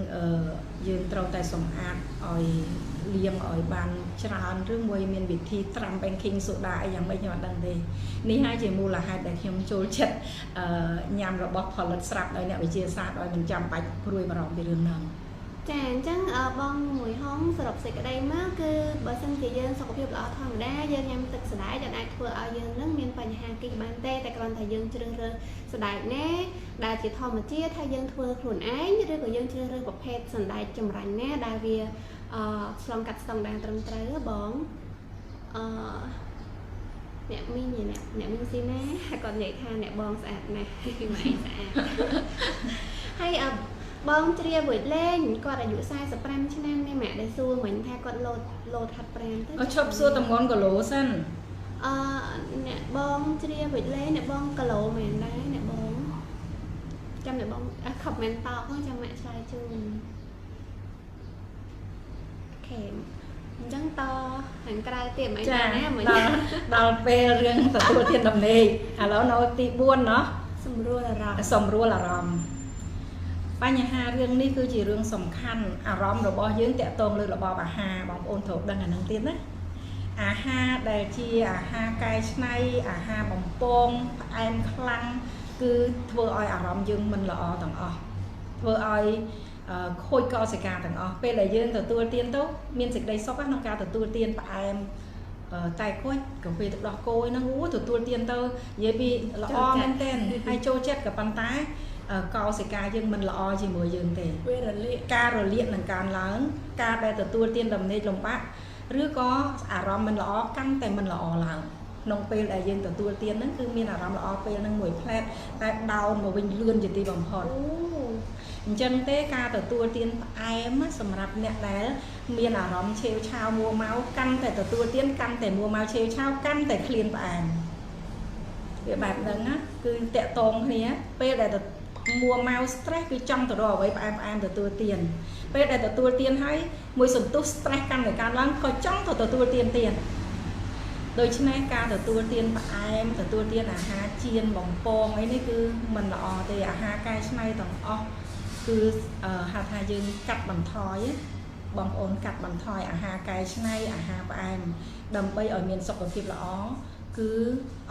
យើងត្រូវតែសម្អាតឲ្យលាងឲ្យបានច្រើនឬមួយមានវិធីត្រាំ baking soda អីយ៉ាងម៉េចខ្ញុំអត់ដឹងទេនេះហើយជាមូលហេតុដែលខ្ញុំចូលចិត្តញ៉ាំរបស់ផលិតស្រាប់ដោយអ្នកវិទ្យាសាស្ត្រឲ្យមិនចាំបាច់ព្រួយបារម្ភពីរឿងហ្នឹងចាអញ្ចឹងបងមួយហងសរុបសេចក្តីមកគឺបើសិនជាយើងសុខភាពល្អធម្មតាយើងញ៉ាំទឹកសណ្តែកអាចធ្វើឲ្យយើងនឹងមានបញ្ហាគីបានទេតែគ្រាន់តែយើងជ្រើសរើសសណ្តែកណាដែលជាធម្មជាតិហើយយើងធ្វើខ្លួនឯងឬក៏យើងជ្រើសរើសប្រភេទសណ្តែកចម្រាញ់ណាដែលវាឆ្លងកាត់ស្តង់ដារត្រឹមត្រូវបងអ្នកមីងអ្នកមីងស៊ីណាគាត់និយាយថាអ្នកបងស្អាតណាស់គឺមកឯងស្អាតហើយបងជ្រាបវិលេងគាត់អាយុ45ឆ្នាំនេះម៉ាក់ដែលសួរមិញថាគាត់លោតហាត់ប្រាណទៅឈប់សួរតម្ងន់គីឡូសិនអ្នកបងជ្រាបវិលេងអ្នកបងគីឡូមែនដែរអ្នកបងចាំអ្នកបងខមមិនតបផងចាំម៉ាក់ឆ្លើយជូនខេមអញ្ចឹងតខាងក្រៅទៀតមិនដែរណាមិញដល់ពេលរឿងទទួលទានដំណេកឥឡូវនៅទី4เนาะសម្រួលអារម្មណ៍បញ្ហារឿងនេះគឺជារឿងសំខាន់អារម្មណ៍របស់យើងតាក់ទងលើរបបអាហារបងប្អូនត្រូវដឹងអានឹងទៀតណាអាហារដែលជាអាហារកែច្នៃអាហារបំពងផ្អែមខ្លាំងគឺធ្វើឲ្យអារម្មណ៍យើងមិនល្អទាំងអស់ធ្វើឲ្យខូចកោសិកាទាំងអស់ពេលដែលយើងទទួលទានទៅមានសេចក្តីសុខក្នុងការទទួលទានផ្អែមតែខូចកាហ្វេទឹកដោះគោហ្នឹងទទួលទានទៅនិយាយពីល្អមែនទែនហើយចូលចិត្តក៏ប៉ុន្តែកោសិកាយើងមិនល្អជាមួយយើងទេការរលាកនឹងកើនឡើងការដែលទទួលទានដំណេកលំបាកឬក៏អារម្មណ៍មិនល្អកាន់តែមិនល្អឡើងក្នុងពេលដែលយើងទទួលទានហ្នឹងគឺមានអារម្មណ៍ល្អពេលហ្នឹងមួយផ្លែតតែដោនមកវិញលឿនជាទីបំផុតអញ្ចឹងទេការទទួលទានផ្អែមសម្រាប់អ្នកដែលមានអារម្មណ៍ឆេវឆាវមួម៉ៅកាន់តែទទួលទានកាន់តែមួម៉ៅឆេវឆាវកាន់តែឃ្លានផ្អែមវាបែបហ្នឹងណាគឺតាក់ទងគ្នាពេលដែលមួម៉ៅ stress គឺចង់ទៅរកអ្វីផ្អែមទទួលទានពេលដែលទទួលទានហើយមួយសន្ទុះ stress កាន់តែកើនឡើងក៏ចង់ទៅទទួលទានទៀតដូច្នេះការទទួលទានផ្អែមទទួលទានអាហារចៀនបំពងអីនេះគឺមិនល្អទេអាហារកែច្នៃទាំងអស់គឺហៅថាយើងកាត់បន្ថយបងប្អូនកាត់បន្ថយអាហារកែច្នៃអាហារផ្អែមដើម្បីឲ្យមានសុខភាពល្អគឺ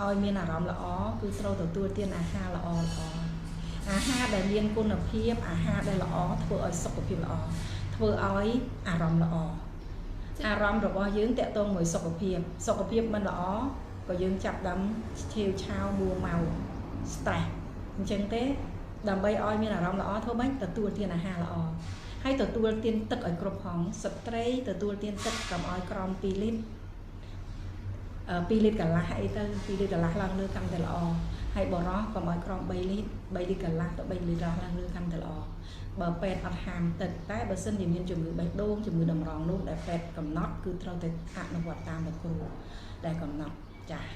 ឲ្យមានអារម្មណ៍ល្អគឺត្រូវទទួលទានអាហារល្អអាហារដែលមានគុណភាពអាហារដែលល្អធ្វើឲ្យសុខភាពល្អ ធ្វើឲ្យអារម្មណ៍ល្អអារម្មណ៍របស់យើងតាក់ទងមួយសុខភាពមិនល្អក៏យើងចាប់ដាំឈាវឆាវមួម៉ៅ stress អញ្ចឹងទេដើម្បីឲ្យមានអារម្មណ៍ល្អធ្វើម៉េចទទួលទានអាហារល្អហើយទទួលទានទឹកឲ្យគ្រប់ផងស្ត្រីទទួលទានទឹកកុំឲ្យក្រោម2លីត្រ2លីត្រកន្លះអីទៅ2លីត្រកន្លះឡើងលើកាន់តែល្អហើយបរោះកុំឲ្យក្រោម3លីត្រកន្លះទៅ3លីត្រឡើងលើកាន់តែល្អបើពេទ្យអត់ហាមទឹកតែបើសិនជាមានជំងឺបេះដូងជំងឺតម្រងនោះដែលពេទ្យកំណត់គឺត្រូវតែអនុវត្តតាមលោកគ្រូដែលកំណត់ចា៎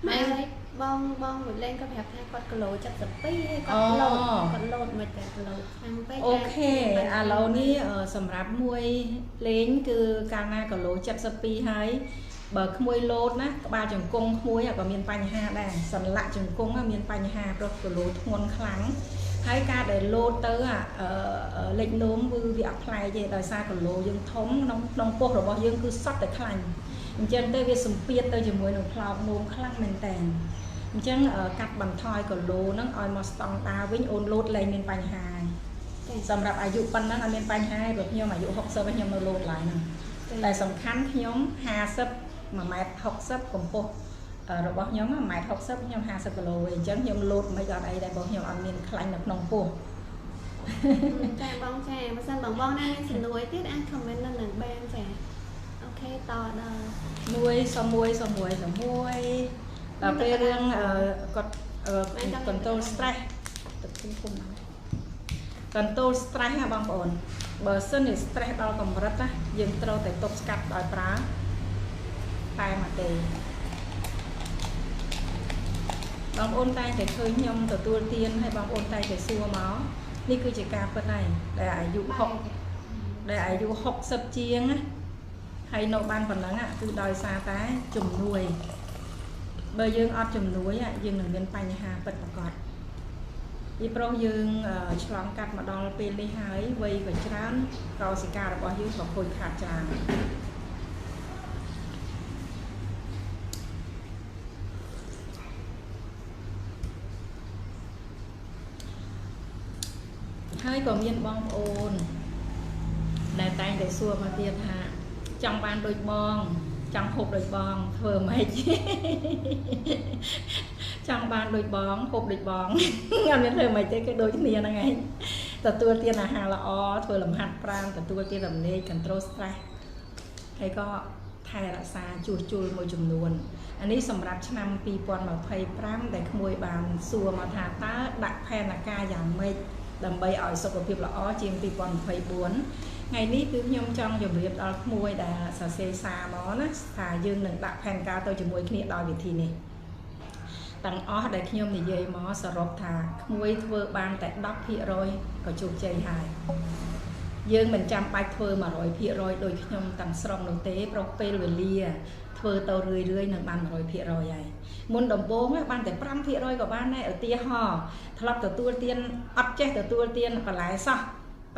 ហើយបងមួយលេងក៏ប្រាប់ថាគាត់គីឡូ72ហើយគាត់លោតមិនតែគីឡូខ្លាំងពេកអូខេឥឡូវនេះសម្រាប់មួយលេងគឺកាលណាគីឡូ72ហើយបើក្មួយលោតណាក្បាលជង្គង់ក្មួយក៏មានបញ្ហាដែរសន្លាក់ជង្គង់មានបញ្ហាព្រោះគីឡូធ្ងន់ខ្លាំងហើយការដែលលោតទៅលេខនោមគឺវាអត់ផ្លែទេដោយសារគីឡូយើងធំក្នុងពោះរបស់យើងគឺសត់តែខ្លាញ់អញ្ចឹងទៅវាសម្ពាធទៅជាមួយនឹងផ្លោកនោមខ្លាំងមែនតើអញ្ចឹងកាត់បន្ថយគីឡូហ្នឹងឲ្យមកស្តង់ដារវិញអូនលោតលែងមានបញ្ហាសម្រាប់អាយុប៉ុណ្ណឹងអត់មានបញ្ហាព្រោះខ្ញុំអាយុ60ខ្ញុំនៅលោតឡើងហ្នឹងតែសំខាន់ខ្ញុំ50 1.60 ម៉ែត្រកម្ពស់របស់ខ្ញុំ1.60 ម៉ែត្រខ្ញុំ50គីឡូអញ្ចឹងខ្ញុំលោតមិនអត់អីដែរព្រោះខ្ញុំអត់មានខ្លាញ់នៅក្នុងពោះចាបងចាបើសិនបងណាមានសំណួរទៀតអាចខមមិននៅនឹងបានចាអូខេតដល់មួយដល់ពេលរឿងគាត់ control stress ទឹកគុំcontrol stress ណាបងប្អូនបើសិនជា stress ដល់កម្រិតណាយើងត្រូវតែទប់ស្កាត់ដោយប្រើតែមកទេបងប្អូនតែតែឃើញខ្ញុំទទួលទានហើយបងប្អូនតែតែសួរមកនេះគឺជាការពិតហើយដែលអាយុ60ជាងណាហើយនៅបានប៉ុណ្ណឹងគឺដោយសារតែជំនួយបើយើងអត់ជំនួយយើងនឹងមានបញ្ហាពិតប្រាកដពីព្រោះយើងឆ្លងកាត់មកដល់ពេលនេះហើយវ័យក៏ច្រើនកោសិការបស់យើងក៏ខូចខាតច្រើនហើយក៏មានបងប្អូនដែលតែងតែសួរមកទៀតថាចង់បានដូចបងចង់ហូបដូចបងធ្វើម៉េចចង់បានដូចបងហូបដូចបងអត់មានធ្វើម៉េចទេគឺដូចគ្នាហ្នឹងឯងទទួលទានអាហារល្អធ្វើលំហាត់ប្រាណទទួលទានរំលែក control stress ហើយក៏ថែរក្សាជួសជុលមួយចំនួនអានេះសម្រាប់ឆ្នាំ2025ដែលក្មួយបានសួរមកថាតើដាក់ផែនការយ៉ាងម៉េចដើម្បីឲ្យសុខភាពល្អជាង2024ថ្ងៃនេះគឺខ្ញុំចង់ជម្រាបដល់ក្មួយដែលសរសេរសារមកណាថាយើងនឹងដាក់ផែនការទៅជាមួយគ្នាដោយវិធីនេះទាំងអស់ដែលខ្ញុំនិយាយមកសរុបថាក្មួយធ្វើបានតែ 10% ក៏ជោគជ័យហើយយើងមិនចាំបាច់ធ្វើ 100% ដូចខ្ញុំទាំងស្រុងនោះទេព្រោះពេលវេលាធ្វើទៅរឿយៗនឹងបាន 100% ហើយមុនដំបូងបានតែ 5% ក៏បានដែរឧទាហរណ៍ធ្លាប់ទទួលទានអត់ចេះទទួលទានបន្លែសោះ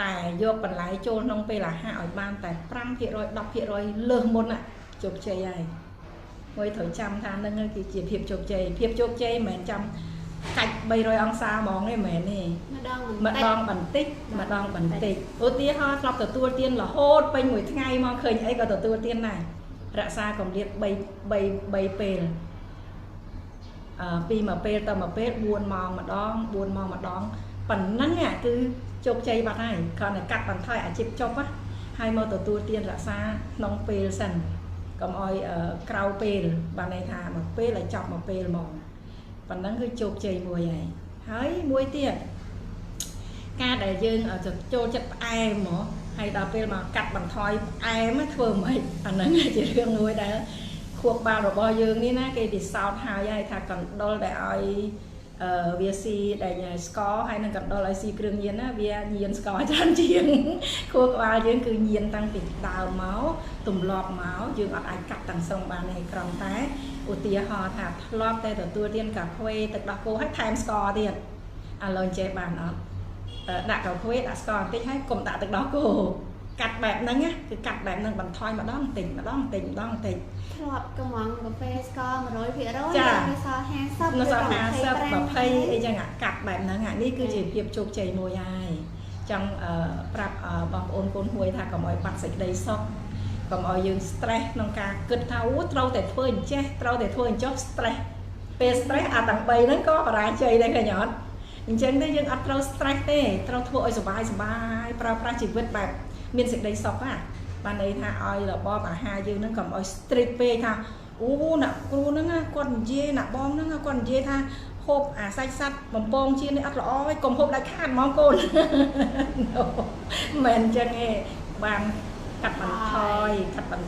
តែយកបន្លែចូលក្នុងពេលអាហារឲ្យបានតែ 5% 10% លើសមុនជោគជ័យហើយមួយត្រូវចាំថានឹងគឺជាភាពជោគជ័យមិនមែនចាំកាច់300អង្សាហ្មងទេមិនមែនទេម្ដងបន្តិចឧទាហរណ៍ធ្លាប់ទទួលទានរហូតពេញមួយថ្ងៃមកឃើញអីក៏ទទួលទានដែររក្សាកម្រិត3ពេលពីមួយពេលទៅមួយពេល4ម៉ោងម្ដងប៉ុណ្ណឹងគឺជោគជ័យបាត់ហើយគ្រាន់តែកាត់បន្ថយអាជីពចប់ហើយមកទទួលទានរក្សាក្នុងពេលសិនកុំឲ្យក្រៅពេលបានន័យថាមួយពេលឲ្យចប់មួយពេលហ្មងប៉ុណ្ណឹងគឺជោគជ័យមួយហើយមួយទៀតការដែលយើងចូលចិត្តផ្អែមហ្មងហើយដល់ពេលមកកាត់បន្ថយផ្អែមធ្វើមិនអាហ្នឹងជារឿងមួយដែលខួរក្បាលរបស់យើងនេះណាគេពិសោធន៍ហើយថាកណ្ដុរដែលឲ្យវាស៊ីដែលស្ករហើយនឹងកណ្ដុរឲ្យស៊ីគ្រឿងញៀនណាវាញៀនស្ករច្រើនជាងខួរក្បាលយើងគឺញៀនតាំងពីដើមមកទម្លាប់មកយើងអត់អាចកាត់ទាំងស្រុងបានទេគ្រាន់តែឧទាហរណ៍ថាធ្លាប់តែទទួលទានកាហ្វេទឹកដោះគោហើយថែមស្ករទៀតឥឡូវចេះបានអត់ដាក់កាហ្វេដាក់ស្ករបន្តិចហើយកុំដាក់ទឹកដោះគោកាត់បែបហ្នឹងគឺកាត់បែបហ្នឹងបន្ថយម្ដងបន្តិចធ្លាប់កំងកាហ្វេស្ករ 100% ចានៅសល់50 20អីចឹងកាត់បែបហ្នឹងនេះគឺជាភាពជោគជ័យមួយហើយ trong prap bong ôn côn huôi tha còn mọi bạc sạch đầy sọc còn mọi dương stress nông ca cực tháo trâu để phơi che trâu để phơi chốc stress về stress à tặng bầy nó có và ra chơi đây cả nhọn chân đấy dương ắt trâu stress thế trâu thua sờ bài pra chỉ vứt bạc miên sạch đầy sọc à ban đây tha oi là bo bà hai dương nó còn oi street về tha nè cô nó con dê nè bom nó con dê tha hộp say sắt bầm bông chia này ắt lõ cùng hộp lại khát món côn mình cho nghe bàn cắt bằng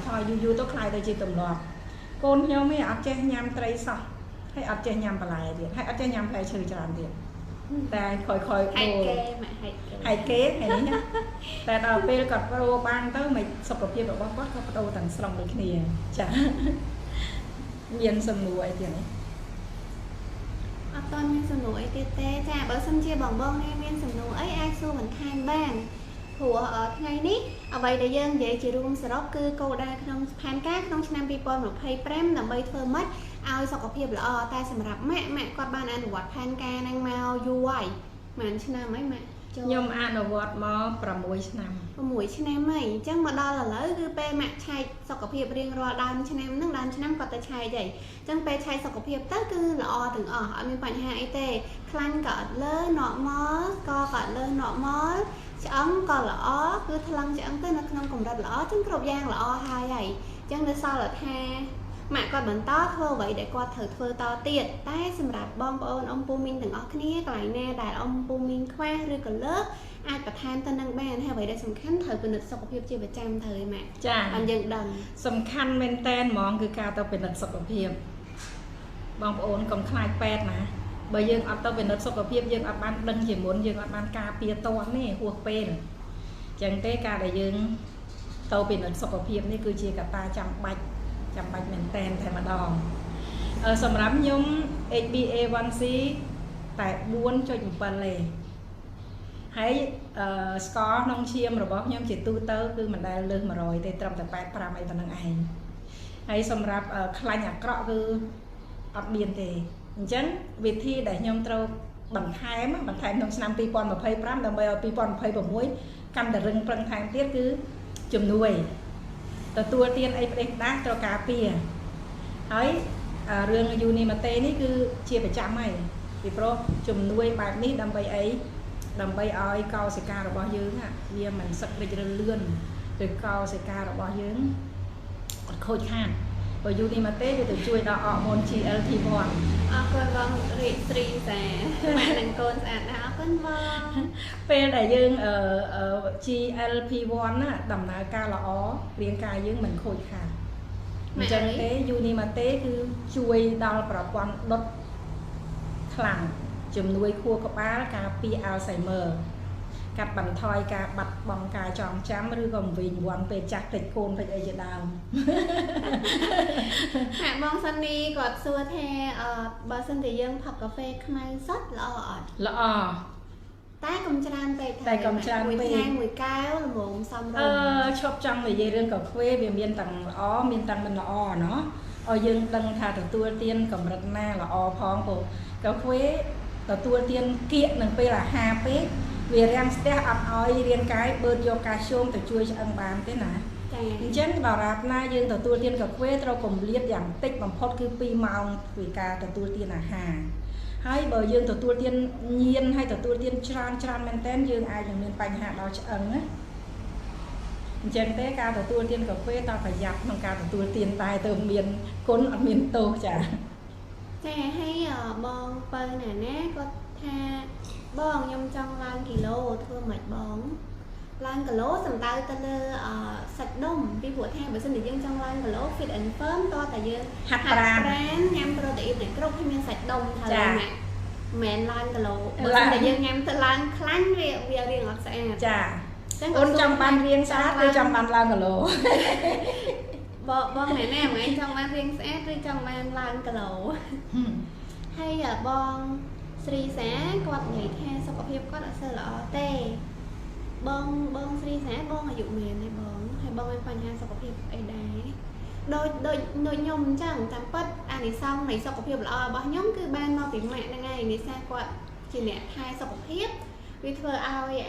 thoi du tốt khai tôi chỉ tầm lọt côn nhau mấy ắt che nhâm tây sọ hay ắt che nhâm lại điện hay ắt che nhâm lại chơi tràn điệnแต่คอยhay kế hay đấy nhá แต่ ដល់ ពេលគាត់ pro បាន ទៅ មិន សុខភាព របស់ គាត់ ក៏ ប្ដូរ ទាំង ស្រុង ដូច គ្នា ចា មាន សំណួរ អី ទៀត នេះ អត់ ទាន់ មាន សំណួរ អី ទៀត ទេ ចា បើ សិន ជា បង នេះ មាន សំណួរ អី អាច សួរ បន្ថែម បាន ព្រោះ ថ្ងៃ នេះ អ្វី ដែល យើង និយាយ ជា រួម សរុប គឺ គោលដៅ ក្នុង ផែនការ ក្នុង ឆ្នាំ 2025 ដើម្បី ធ្វើ ម៉េច ឲ្យ សុខភាព ល្អ តែ សម្រាប់ ម៉ាក់ គាត់ បាន អនុវត្ត ផែនការ ហ្នឹង មក យូរ ហើយ ប៉ុន្មាន ឆ្នាំ ហើយ ម៉ាក់ ខ្ញុំ អនុវត្ត មក 6 ឆ្នាំ 6 ឆ្នាំ ហើយ អញ្ចឹង មក ដល់ ឥឡូវ គឺ ពេល ម៉ាក់ ឆែក សុខភាព រៀង រាល់ ដើម ឆ្នាំ ហ្នឹង ដើម ឆ្នាំ គាត់ ទៅ ឆែក ហើយ អញ្ចឹង ពេល ឆែក សុខភាព ទៅ គឺ ល្អ ទាំង អស់ អត់ មាន បញ្ហា អី ទេ ខ្លាញ់ ក៏ អត់ លើ normal ក៏ អត់ លើ normal ឆ្អឹង ក៏ ល្អ គឺ ថ្លឹង ឆ្អឹង ទៅ នៅ ក្នុង កម្រិត ល្អ អញ្ចឹង គ្រប់ យ៉ាង ល្អ ហើយ អញ្ចឹង នៅ សល់ ថា ម៉ាក់ គាត់ បន្ត ធ្វើ អ្វី ដែល គាត់ ត្រូវ ធ្វើ ត ទៀត តែ សម្រាប់ បងប្អូន អ៊ំពូមីង ទាំង អស់ គ្នា កន្លែង ណា ដែល អ៊ំពូមីង ខ្វះ ឬ ក៏ លើស អាច បន្ថែម ទៅ នឹង បាន ហើយ អ្វី ដែល សំខាន់ ត្រូវ ពិនិត្យ សុខភាព ជា ប្រចាំ ត្រូវ ឯ ម៉ាក់ ចា បាន យើង ដឹង សំខាន់ មែនតើ ហ្មង គឺ ការ ទៅ ពិនិត្យ សុខភាព បងប្អូន កុំ ខ្លាច ពេទ្យ ណា បើ យើង អត់ ទៅ ពិនិត្យ សុខភាព យើង អត់ បាន ដឹង ជា មុន យើង អត់ បាន ការពារ តន់ ទេ ហួស ពេល អញ្ចឹង ទេ ការ ដែល យើង ទៅ ពិនិត្យ សុខភាព នេះ គឺជា កត្តា ចាំបាច់ មែនតើ តែ ម្ដង សម្រាប់ ខ្ញុំ HbA1c តែ 4.7 ទេ ហើយ ស្ករ ក្នុង ឈាម របស់ ខ្ញុំ ជា ទូទៅ គឺ មិន ដែល លើស 100 ទេ ត្រឹមតែ 85 អី ប៉ុណ្ណឹង ឯង ហើយ សម្រាប់ ខ្លាញ់ អាក្រក់ គឺ អត់ មាន ទេ អញ្ចឹង វិធី ដែល ខ្ញុំ ត្រូវ បន្ថែម ក្នុង ឆ្នាំ 2025 ដើម្បី ឲ្យ 2026 កាន់តែ រឹង ប្រឹង ថែម ទៀត គឺ ជំនួយ ទទួល ទាន អី ផ្ដេសផ្ដាស់ ត្រូវ ការពារ ហើយ រឿង យូនីម៉ាតេ នេះ គឺ ជា ប្រចាំ ហើយ ពី ព្រោះ ជំនួយ បែប នេះ ដើម្បី អី ដើម្បី ឲ្យ កោសិកា របស់ យើង វា មិន សឹក រិច រលឿន ឬ កោសិកា របស់ យើង អត់ ខូច ខាត បើ យូនីម៉ាតេ វា ទៅ ជួយ ដល់ អរម៉ូន GLP1 អរគុណ បង រីកស្រី សា ម៉ាក់ និង កូន ស្អាត ណាស់ អរគុណ បង ពេល ដែល យើង GLP1 ណា ដំណើរការ ល្អ រាងកាយ យើង មិន ខូច ខាត អញ្ចឹង ទេ យូនីម៉ាតេ គឺ ជួយ ដល់ ប្រព័ន្ធ ដុត ខ្លាំង ជំនួយ ខួរ ក្បាល ការពារ Alzheimer កាត់ បន្ថយ ការ បាត់បង់ ការ ចងចាំ ឬ ក៏ វិញវាន់ ពេល ចាស់ តិច កូន តិច អី ជា ដើម ហាក់ បង សិននេះ គាត់ សួរ ថា បើ សិន តែ យើង ផឹក កាហ្វេ ខ្មៅ សុទ្ធ ល្អ អត់ ល្អ តែ កុំ ច្រើន ពេក តែ កុំ ច្រើន ពេក មួយកែវ ល្មម សម រម្យ ឈប់ ចង់ និយាយ រឿង កាហ្វេ វា មាន ទាំង ល្អ មាន ទាំង មិន ល្អ ណោះ ឲ្យ យើង ដឹង ថា ទទួល ទាន កម្រិត ណា ល្អ ផង ព្រោះ កាហ្វេ ទទួល ទាន គៀក នឹង ពេល អាហារ ពេក វា រាំង ស្ទះ អត់ ឲ្យ រាងកាយ បឺត យក កាល់ស្យូម ទៅ ជួយ ឆ្អឹង បាន ទេ ណា ចា៎ អញ្ចឹង ដរាប ណា យើង ទទួល ទាន កាហ្វេ ត្រូវ កុំ លាត យ៉ាង តិច បំផុត គឺ 2 ម៉ោង ពី ការ ទទួល ទាន អាហារ ហើយ បើ យើង ទទួល ទាន ញៀន ហើយ ទទួល ទាន ច្រើន មែនតើ យើង អាច នឹង មាន បញ្ហា ដល់ ឆ្អឹង ណា អញ្ចឹង ទេ ការ ទទួល ទាន កាហ្វេ តើ ប្រយ័ត្ន ក្នុង ការ ទទួល ទាន តែ ទៅ មាន គុណ អត់ មាន ទោស ចា៎ ចា ហើយ បង បើ ណា គាត់ ថា បង ខ្ញុំ ចង់ ឡើង គីឡូ ធ្វើ មិន បង ឡើង គីឡូ សំដៅ ទៅ លើ សាច់ ដុំ ពី ព្រោះ ថា បើ សិន តែ យើង ចង់ ឡើង គីឡូ fit and firm តើ តែ យើង ហាត់ ប្រាណ ញ៉ាំ ប្រូតេអ៊ីន ឲ្យ គ្រប់ ហើយ មាន សាច់ ដុំ ត្រូវ ណា មិន ឡើង គីឡូ បើ សិន តែ យើង ញ៉ាំ ទៅ ឡើង ខ្លាញ់ វា រៀង អត់ ស្អាត ចា អូន ចង់ បាន រៀង ស្អាត ឬ ចង់ បាន ឡើង គីឡូ បង ណែ មិន ចង់ បាន រៀង ស្អាត ឬ ចង់ បាន ឡើង គីឡូ ហើយ បង ស្រីសា គាត់ និយាយ ថា សុខភាព គាត់ អត់ សូវ ល្អ ទេ បង ស្រីសា បង អាយុ មាន ទេ បង ហើយ បង មាន បញ្ហា សុខភាព អី ដែរ ដូច ខ្ញុំ អញ្ចឹង តាម ពិត អានិសង្ស នៃ សុខភាព ល្អ របស់ ខ្ញុំ គឺ បាន មក ពី ម៉ាក់ ហ្នឹង ហើយ និសា គាត់ ជា អ្នក ថែ សុខភាព អ vì thưa ai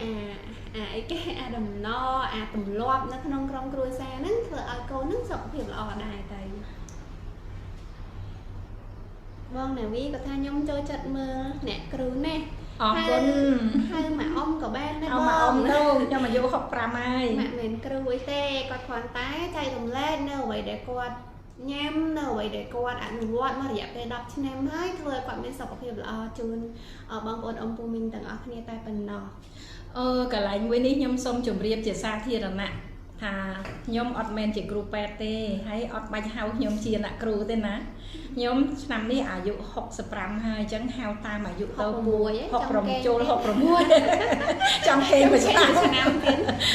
ấy cái đầm no tùm lọp nó không trong cua xa nó thưa cô nó sọc hiệp lò đài tại vâng nè vi có tha nhông chơi chật mơ nè cừu nè hai mà ông có ban đấy mà ông đâu cho mà vô học pram ai mẹ mình cừu với tê quạt khoan tái chạy đồng lên đâu vậy để quạt nhám đâu vậy để quạt ảnh quạt mà dẹp để đọc trên em hết thôi quạt bên sọc hiệp lò chun bằng ôn ông của mình tặng ở kia tay phần nọ cả lại với ní nhom sông chùm riệp chỉ xa thiên là nè thà nhom ọt men chỉ cừu pet tê hay ọt bạch hao nhom chia nè cừu tên ná nhom năm ní à dụ học sập hai chẳng hao ta mà dụ tàu bùi học rồng trôi học rồng muối trong kê mà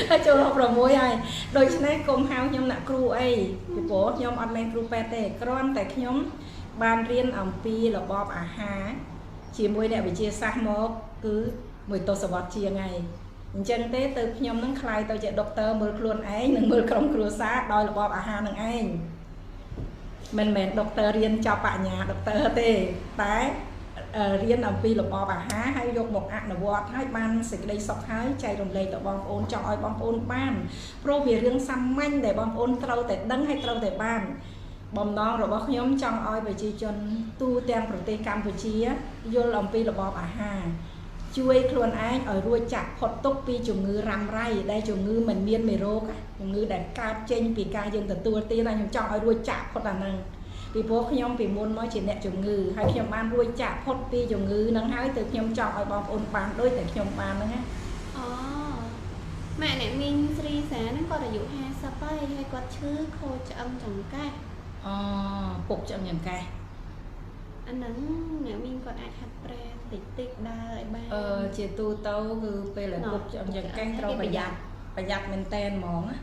ta trôi học rồng muối ai đôi chân này cùng hao nhom nè cừu ấy bố nhom ọt men cừu pet tê con tại nhom ban riêng ông pi là bọp hà chỉ muối đẹp bị chia xa một cứ mùi tô sờ bọt chia ngày chân tế từ nhom nắng khai tôi chạy doctor mưa luôn ấy nâng mưa không cua sát đòi là bọp hà nâng anh mình doctor riêng cho bạn nhà doctor tê tái riêng ông pi là bọp hà hay dùng một ạc là bọt hai ban xịt đây sọc hái chạy đồng lệ tụi bom ôn cho oi bom ôn ban pro về riêng xăm manh để bom ôn trâu để đắng hay trâu để ban bom non rồi bóc nhóm trong oi về chi chân tu tem protein Campuchia vô lòng pi là bọp hà chui luôn ai ở ruồi chặt hot tốc pi chủng ngư rằm ray đây chủng ngư mình miên mề rô chủng ngư để cao trên vì ca dân từ tua tiên này chọn ở ruồi chặt hot là năng vì bố nhóm vì muốn nói chuyện nè chủng ngư hay nhóm ban ruồi chặt hot pi chủng ngư năng hái từ nhóm chọn ở bom ôn bàn đôi từ nhóm ban nữa ha mẹ nè mình sri sáng nó còn là dụ hai sapai hay quạt chứ khô cho âm chẳng cái phục cho những cái anh nắng nè mình còn ai hạt pre tích đa lại ba chị tu tâu cứ về là phục cho những cái trâu bây giặt mình tên món á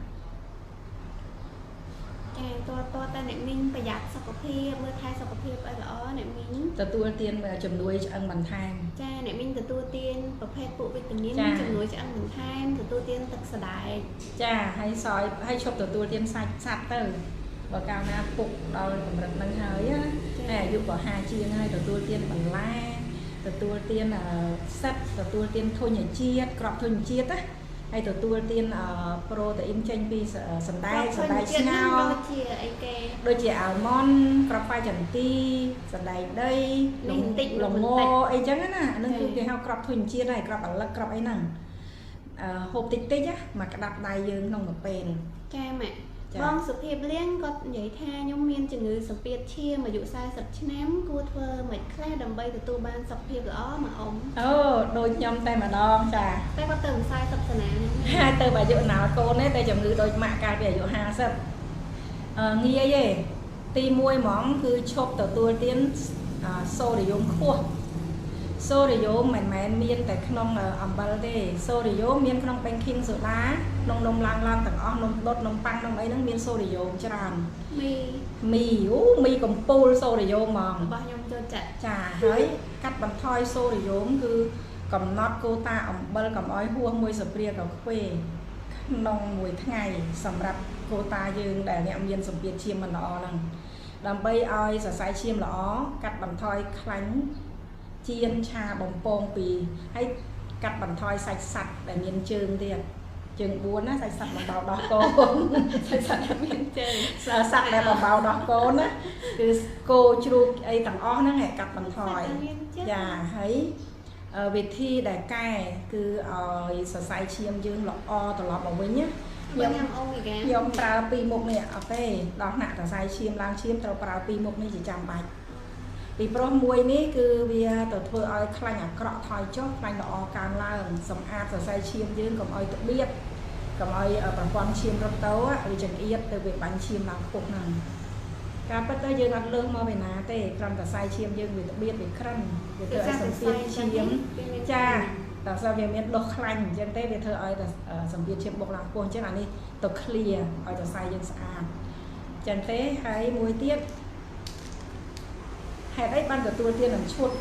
ตัวแต่เนี่ยมินประหยัดสุขภาพเมื่อไทยสุขภาพอะไรอ๋อเนี่ยมินตัวเตียนมาจำนวนจะอันบันทางจ้าเนี่ยมินตัวเตียนประเภทปุวิตามินจำนวนจะอันบันทางตัวเตียนตักสลายจ้าให้ซอยให้ชอบตัวเตียนสัตว์เตอร์บกาวนาปุกเราสำหรับนังเฮยอ่ะแต่ยุคก่อหาเชียงให้ตัวเตียนบันล่าตัวเตียนสัตว์ตัวเตียนโทนใหญ่เชียดกรอบโทนใหญ่เชียดอ่ะให้ตัวเตียนโปรตีนเชนปีสันได้เงาโดยเฉพาะอัลมอนด์กรอบไฟจันทีสันได้ได้หลงโง่ไอ้จังนั้นน่ะนั่นคือที่เขากรอบโทนเชียดได้กรอบอะไรกรอบไอ้นั่งหกติ๊กอ่ะมากระดับได้ยืนน้องกับเป็นแกแม่บองสุภาพเลี้ยงก็ใหญ่แท้ยมเมียนจึงเงือสัมเปียเชี่ยมาอยู่ใส่สับชิ้นน้ำกูเธอเหมือนแค่ดำใบแต่ตัวบ้านสับเพียบล้อมาอมโดยยำแต่มาดองจ้ะแต่ก็เติมใส่สับสนามhai từ bà dụ nào cô đấy tại chồng ngư đôi mạ cao bây giờ hà sập nghe gì ti muôi món cứ chộp từ tua tiến xô để dùng khua xô để dùng mảnh miên tại không ẩm bờ đây xô để dùng miên không bánh kinh sữa lá nông lang tặng on nông băng nông ấy nó miên xô để dùng cho làm mì còn pol xô để dùng mòn bao nhiêu cho chả thấy cắt bằng thoi xô để dùng cứ cầm nót cô ta ẩm bờ cầm ói hua môi sập ria cầm quê nông mùi ngày sầm rập cô ta dương để nhẹ miên sầm biệt chiêm mà nó lần làm bay ói sờ sai chiêm lỏ cắt bằng thoi khánh chiên trà bồng pong pì hay cắt bằng thoi sạch sạch để miên trường tiền trường buôn á sạch sạch bằng bao đỏ côn sạch sạch là miên trường sạch để bằng bao đỏ côn á cứ cô chú ấy tặng ó nó nghe cắt bằng thoi và thấy việc thi để cài cứ sờ sai chiêm dương lọ o tờ lọ bằng vĩnh nhá yom trà pi một này ok đó nè sờ sai chiêm lang chiêm trà pi một này chỉ chạm bạch vì pro mùi ní cứ vì tờ thôi oi khanh cọ thoi chốt khanh lọ càng la sầm a sờ sai chiêm dương cầm oi tự biết cầm oi ở bằng quan chiêm rất tấu á vì chẳng yết từ việc bánh chiêm làm cục nàyการปัตตาเยอะเรื่องมาเป็นนาเต้กรำแต่ไซเชียมเยอะวิตามินเป็นครั่นวิตามินสัมผัสเชียมจ้าแต่ซาเวียนโลคลันจังเต้เวเธอเอาแต่สัมผัสเชียมบกหลังโคนเช่นอันนี้ตัวเคลียร์เอาแต่ไซยังสะอาดจังเต้ให้มวยเตี้ยให้ได้บ้านกับตัวเตี้ยหนึ่งชุด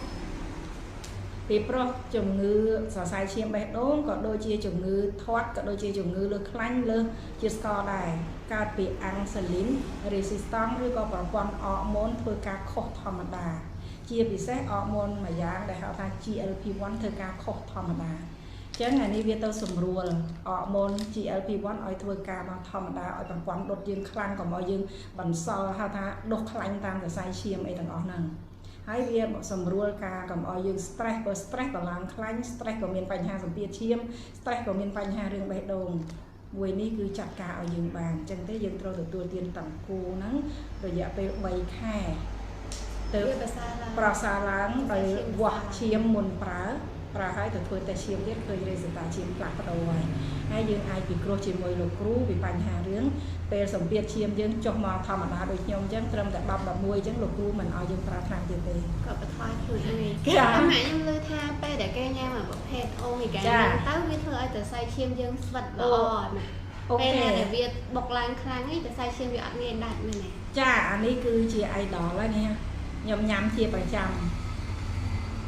ปีโปรจงงือสอไซเชียมแบบโน้ก็โดยเชี่ยจงงือทอดก็โดยเชี่ยจงงือเลือคลั่นเลือเชี่ยสกอร์ได้การปีอังสลินเรสิสตังหรือก็ประกอบอร์โมนเพื่อการโคธรรมดาเชี่ยปีเซอร์โมนมายางได้เขาทาง GLP-1 เพื่อการโคธรรมดา ចឹងអានេះវាទៅសម្រួលអរម៉ូន GLP-1 ឲ្យធ្វើការមកធម្មតាឲ្យប្រព័ន្ធដុតយើងខ្លាំងកុំឲ្យយើងបន្សល់ហៅថាដុសខ្លាញ់តាមសរសៃឈាមអីទាំងអស់ហ្នឹងហើយវាសម្រួលការកុំឲ្យយើង stress បើ stress ក៏ឡើងខ្លាញ់ stress ក៏មានបញ្ហាសម្ពាធឈាម stress ក៏មានបញ្ហារឿងបេះដូងមួយនេះគឺចាត់ការឲ្យយើងបានអញ្ចឹងទេយើងត្រូវទទួលទានតង្កូហ្នឹងរយៈពេល3ខែទៅប្រសើរឡើងដោយវាស់ឈាមមុនប្រើហើយទៅធ្វើតេស្តឈាមទៀតឃើញរេសតាឈាមផ្លាស់ប្ដូរហើយយើងអាចពិគ្រោះជាមួយលោកគ្រូពីបញ្ហារឿងពេលសម្ពាធឈាមយើងចុះមកធម្មតាដូចខ្ញុំអញ្ចឹងត្រឹមតែ10 11អញ្ចឹងលោកគ្រូមិនឲ្យយើងប្រើថ្នាំទៀតទេក៏បន្ថយខ្លួនឯងតែម៉ាក់ខ្ញុំលើថាពេលដែលគេញ៉ាំប្រភេទអូមេហ្គាទៅវាធ្វើឲ្យសរសៃឈាមយើងស្វិតល្អណាពេលដែលវាបុកឡើងខ្លាំងនេះសរសៃឈាមវាអត់ងាយដាច់មែនទេចាអានេះគឺជា idol ហើយនេះខ្ញុំញ៉ាំជាប្រចាំ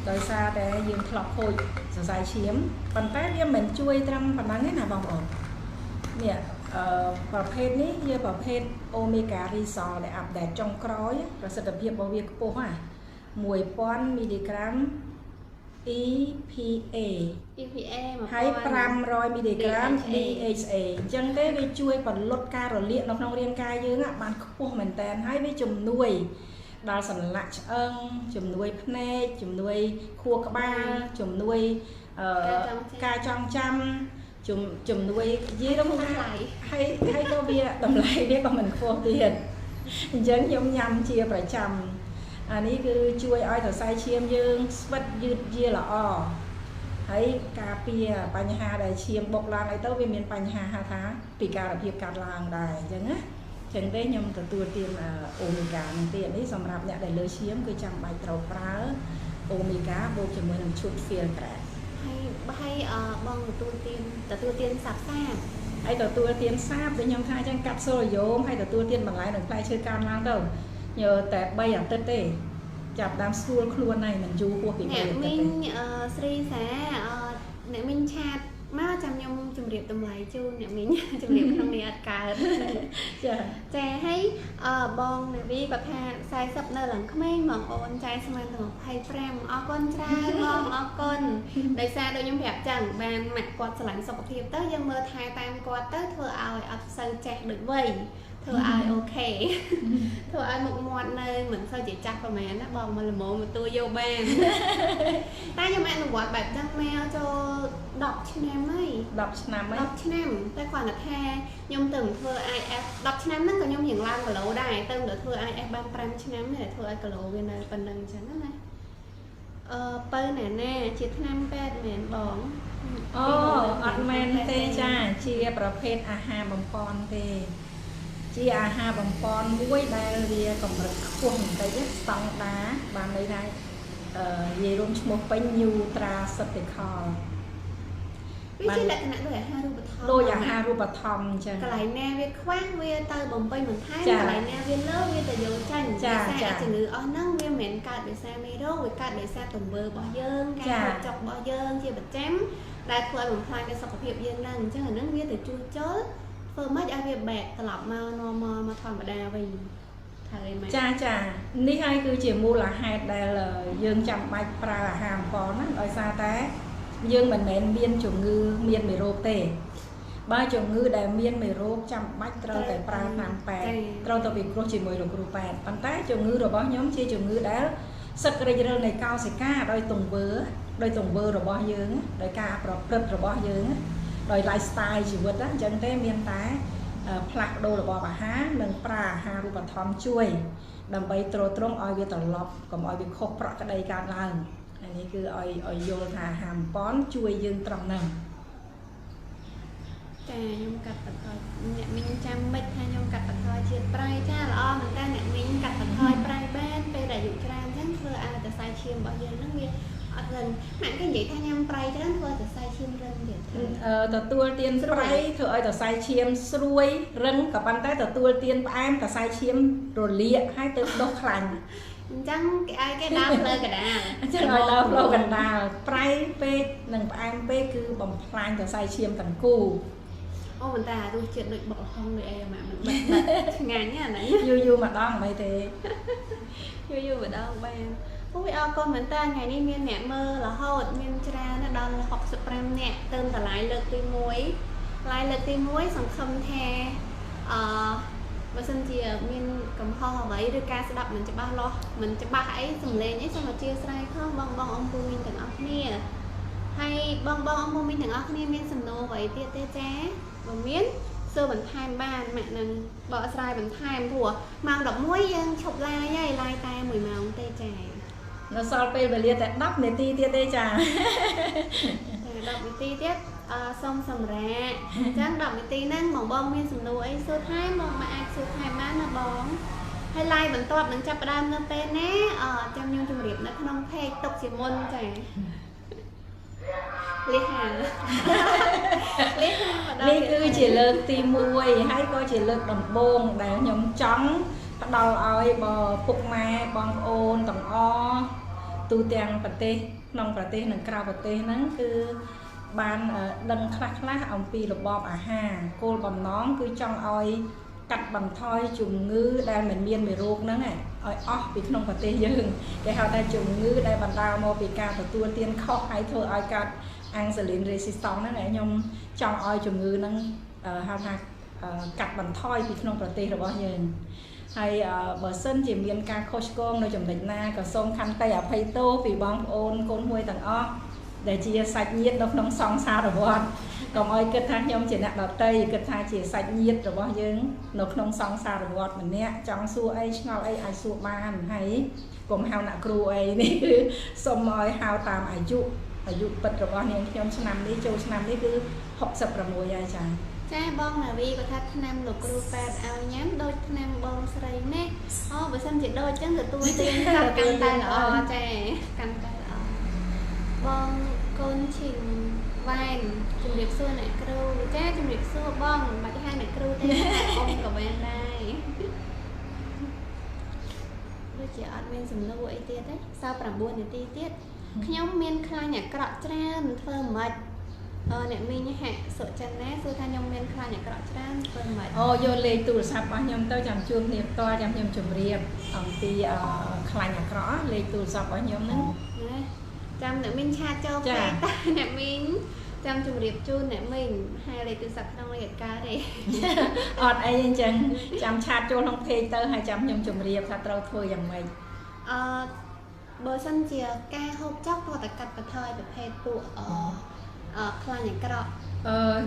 ដោយសារតែយើងធ្លាប់ខូចសរសៃឈាមប៉ុន្តែវាមិនជួយត្រឹមប៉ុណ្ណឹងទេណាបងប្អូននេះប្រភេទនេះជាប្រភេទ Omega Resol ដែលអាប់ដេតចុងក្រោយប្រសិទ្ធភាពរបស់វាខ្ពស់1000 មីលីក្រាម EPA ហើយ500 មីលីក្រាម DHA អញ្ចឹងទេវាជួយបន្លត់ការរលាកនៅក្នុងរាងកាយយើងបានខ្ពស់មែនតើហើយវាជំនួយដល់សន្លាក់ឆ្អឹងជំនួយភ្នែកជំនួយខួរក្បាលជំនួយការចងចាំជំនួយនិយាយទៅហើយក៏វាតម្លៃវាក៏មិនខ្ពស់ទៀតអញ្ចឹងខ្ញុំញ៉ាំជាប្រចាំអានេះគឺជួយឲ្យសរសៃឈាមយើងស្វិតយឺតយាល្អហើយការពារបញ្ហាដែលឈាមបុកឡើងអីទៅវាមានបញ្ហាហៅថាពិការភាពកាត់ឡើងដែរអញ្ចឹងណាចឹងទេខ្ញុំទទួលទានអូមេហ្គានឹងទៀតនេះសម្រាប់អ្នកដែលលើឈាមគឺចាំបាច់ត្រូវប្រើអូមេហ្គាបូកជាមួយនឹងឈុត filter ហើយបងទទួលទានសាបហើយទទួលទានសាបដូចខ្ញុំថាអញ្ចឹងកាប់សូឡូយ៉ូមហើយទទួលទានបន្លែនិងផ្លែឈើកើនឡើងទៅញើតែ3អាទិត្យទេចាប់ដើមស្រួលខ្លួនហើយមិនយូរហួសពី3អាទិត្យទេអ្នកមីងស្រីសាអ្នកមីងឆាតមកចាំខ្ញុំជម្រាបតម្លៃជូនអ្នកមីងជម្រាបក្នុងនេះអត់កើតចាហើយបងអ្នកវីគាត់ថា40នៅឡើងក្មេងបងអូនចែស្មានទៅ25អរគុណច្រើនបងអរគុណដោយសារដូចខ្ញុំប្រាប់ចឹងបានម៉ាក់គាត់ឆ្លាញ់សុខភាពទៅយើងមើលថែតាមគាត់ទៅធ្វើឲ្យអត់សូវចេះដូចវ័យធ្វើឲ្យអូខេធ្វើឲ្យមុខមាត់នៅមិនសូវជាចាស់ប្រហែលណាបងមកល្មមមកទួយកបានតែខ្ញុំអនុវត្តបែបហ្នឹងមកចូល10ឆ្នាំហើយ10ឆ្នាំតែគាត់ថាខ្ញុំទៅធ្វើ IF 10ឆ្នាំហ្នឹងក៏ខ្ញុំរៀងឡើងគីឡូដែរទៅធ្វើ IF បាន5ឆ្នាំតែធ្វើឲ្យគីឡូវានៅប៉ុណ្្នឹងអញ្ចឹងណាបើណាជាថ្នាំពេទ្យមែនបងអូអត់មែនទេចាជាប្រភេទអាហារបំពន់ទេជាអាហារបំពន់មួយដែលវាកម្រិតខ្ពស់បន្តិចស្តង់ដាបានន័យថានិយាយរួមឈ្មោះពេញ Nutraceutical វាជាលក្ខណៈដូចអាហារូបត្ថម្ភដូចអាហារូបត្ថម្ភអញ្ចឹងកន្លែងណាវាខ្វះវាទៅបំពេញបន្ថែមកន្លែងណាវាលើវាទៅយកចាញ់ចាជំងឺអស់ហ្នឹងវាមិនមែនកើតដោយសារមេរោគវាកើតដោយសារទង្វើរបស់យើងការហូបចុករបស់យើងជាប្រចាំដែលធ្វើឲ្យបំផ្លាញដល់សុខភាពយើងហ្នឹងអញ្ចឹងអាហ្នឹងវាទៅជួសជុលធ្វើម៉េចឲ្យវាបែកត្រឡប់មក normal មកធម្មតាវិញចានេះហើយគឺជាមូលហេតុដែលយើងចាំបាច់ប្រើអាហារបំពន់ហ្នឹងដោយសារតែយើងមិនមែនមានជំងឺមានមេរោគទេបើជំងឺដែលមានមេរោគចាំបាច់ត្រូវតែប្រើថ្នាំពេទ្យត្រូវទៅពិគ្រោះជាមួយលោកគ្រូពេទ្យប៉ុន្តែជំងឺរបស់ខ្ញុំជាជំងឺដែលសឹករិចរិលនៃកោសិកាដោយទង្វើរបស់យើងដោយការប្រព្រឹត្តរបស់យើងដោយ lifestyle ជីវិតអញ្ចឹងទេមានតែផ្លាស់ប្ដូររបបអាហារនិងប្រើអាហារូបត្ថម្ភជួយដើម្បីទ្រទ្រង់ឲ្យវាត្រឡប់កុំឲ្យវាខុសប្រក្រតីកើតឡើងនេះគឺឲ្យយល់ថាអាហារបំពន់ជួយយើងត្រង់ហ្នឹងចាខ្ញុំកាត់បន្ថយអ្នកមីងចាំមិនថាខ្ញុំកាត់បន្ថយជាតិប្រៃចាល្អមែនតើអ្នកមីងកាត់បន្ថយប្រៃបានពេលដែលអាយុច្រើនអញ្ចឹងធ្វើឲ្យសរសៃឈាមរបស់យើងហ្នឹងវាអត់រឹងម៉ាក់គេនិយាយថាញ៉ាំប្រៃច្រើនធ្វើសរសៃឈាមរឹងទៀតទទួលទានប្រៃធ្វើឲ្យសរសៃឈាមស្រួយរឹងក៏ប៉ុន្តែទទួលទានផ្អែមសរសៃឈាមរលាកហើយទៅដុសខ្លាញ់អញ្ចឹងគេឲ្យគេដើរផ្លូវកណ្ដាលអញ្ចឹងឲ្យដើរផ្លូវកណ្ដាលប្រៃពេកនិងផ្អែមពេកគឺបំផ្លាញសរសៃឈាមទាំងគូអូមិនតែរសជាតិដូចបុកល្ហុងដូចអីម៉ាក់មិនបិទឆ្ងាញ់ណាយូរម្ដងមិនទេយូរម្ដងបាន Ui con mình ta ngày nay miên mẹ mơ là hột miên tra nó đòn là học sụp ram nè tên là lại lực ti muối sòng không the và sân chia miên cầm ho vậy đưa ca sẽ đọc mình cho ba lo mình cho ba hãy dừng lên nhé xong mà chia sai không bong bong ông Phu Minh thằng ốc nè hay bong bong ông Phu Minh thằng ốc nè miên sầm nô vậy tia tê ché và miến sơ bẩn tham ban mẹ nâng bỏ sai bẩn tham thua mang đọc muối dân chụp lai dây lai ta mùi màu tê chè nó sau pe về liệt tại đắp này ti tê chả đọc một tí tiếp xong sầm ra chắc đọc một tí năng mỏng bông miên sầm nuôi số thái mong mà ai số thái má nó bóng hay like bẩn toát bẩn chắp đam nó tên nè trong nhung trong điệp nó không phê tộc chỉ môn chảy lý hà lý cứ chỉ lực ti muối hay coi chỉ lực đồng bông để nhóm trắng bắt đầu ơi bò phục ma bong ôn tầng o tu tiền bát tê nông bát tê nông cào bát tê nắng cứ ban đằng khắc ông pi lục bom ha cô bầm nón cứ trong oi cắt bằng thoi chùm ngư đây mình miên mì ruột nữa này oi bị nông bát tê dừng để họ ta chùm ngư đây bàn đào mò bị ca từ tua tiên khóc hay thôi oi cắt ăn xử lý resistance nữa này nhung trong oi chùm ngư nắng họ ta cắt bằng thoi bị nông bát tê rồi bao nhiêu hay bờ sân chỉ miền ca coach con nơi chồng định na cả sông khăn tay ở phay tô vì bong ôn côn huôi tầng o để chia sạch nhiệt độc nông song xa rồi bọn còn ơi kết thang nhom chỉ nặng đợt tây kết thang chỉ sạch nhiệt rồi bao nhiêu độc nông song xa rồi bọn mình nè trong xua ấy ngao ấy ai xua ban hay cùng hao nặng cừu ấy ní cứ sông mỏi hao tàm ai dụ bật rồi bao nhiêu nhom năm đi châu năm đi cứ học sập rồi mùi ai chàng cha bong là vì có thắt nam lục cừu pad ao nhám đôi nam bong sray nè bữa xong chỉ đôi chân từ tôi tiên căng tay là cha căng tay bong con trình vàng chùm điệp xưa này cừu cha chùm điệp xưa bong mà hai này cừu tên là ông của bên đây đôi chị ở bên sầm lâu ấy tiết đấy sao làm buồn thì ti tiết nhóm miên khai nhà cọ tràn thơm mật nè mình hẹ sợ chân nè xưa thay nhóm miên khai nhà cọ tràn thơm mật vô lấy tủ sạp bao nhiêu tao chăm chuông niệm to chăm nhom chùm riệp ông ti khai nhà cọ lấy tủ sạp bao nhiêu nữa chăm nè mình cha cho cái nè mình chăm chùm điệp chun nè mình hai lấy từ sạch trong liệt cá đi ọt ai chân chăm cha chôn không phê tơ hai chăm nhom chùm riệp thật đâu thôi dòng mình bờ sân chìa ca hộp chóc hoặc là cắt và thời để phê tụ khai nhà cọ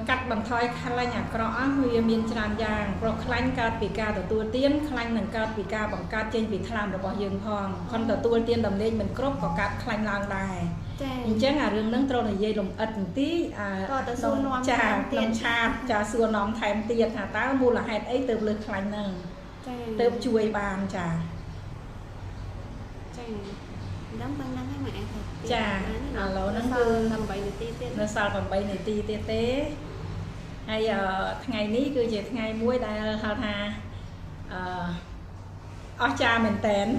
cắt bằng thoi khai nhà cọ huy miên tràn giang rồi khai cắt bị ca từ tua tiên khai nâng cắt bị ca bằng cắt trên bị tham được bao dương phong con từ tua tiên đầm lên mình crop có cắt khai lang đài chứ là rừng nâng trâu này dây lồng ật tí nông trà xua nóm thèm tiệt hà tá mua là hạt ấy từ lực khai nâng từ chuối bàn trà đóng băng năng hay mẹ chà lỗ nó nó sao còn bay này ti tê té hay ngày ní cứ chỉ ngày muối đây ha cha mình tén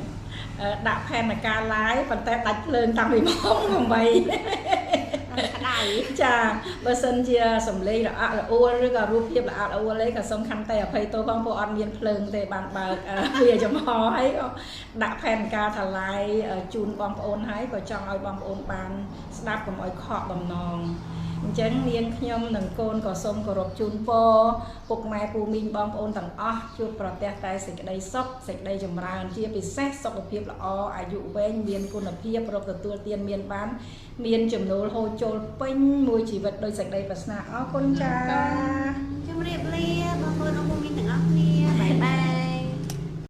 đạp phen là ca lái còn tay đánh lên tao bị móng không bay chà bữa sân chia sầm ly là ô rồi cả rùa hiệp là ô lấy cả sông khăn tay ở phây tôi phong bộ ăn miên phơi để bàn bạc về chấm hò ấy đã phèn ca thà lại chun bom ôn hái và trong ai bom ôn bàn đáp của mọi kho bầm nòng chén miên nhom nâng côn có sông có rộp chun po phục mai Phu Minh bom ôn tầng o chụp protest tay sạch đây sốc sạch đây chấm ràn chia bị xét sốc được hiệp là o ai dụ bên miên côn là hiệp rồi từ tua tiền miên bán miên chấm nấu hôi trôi pin mùi chỉ vật đôi sạch đây và sạ con cha chấm riệp lia bom ôn ông Phu Minh thằng ốc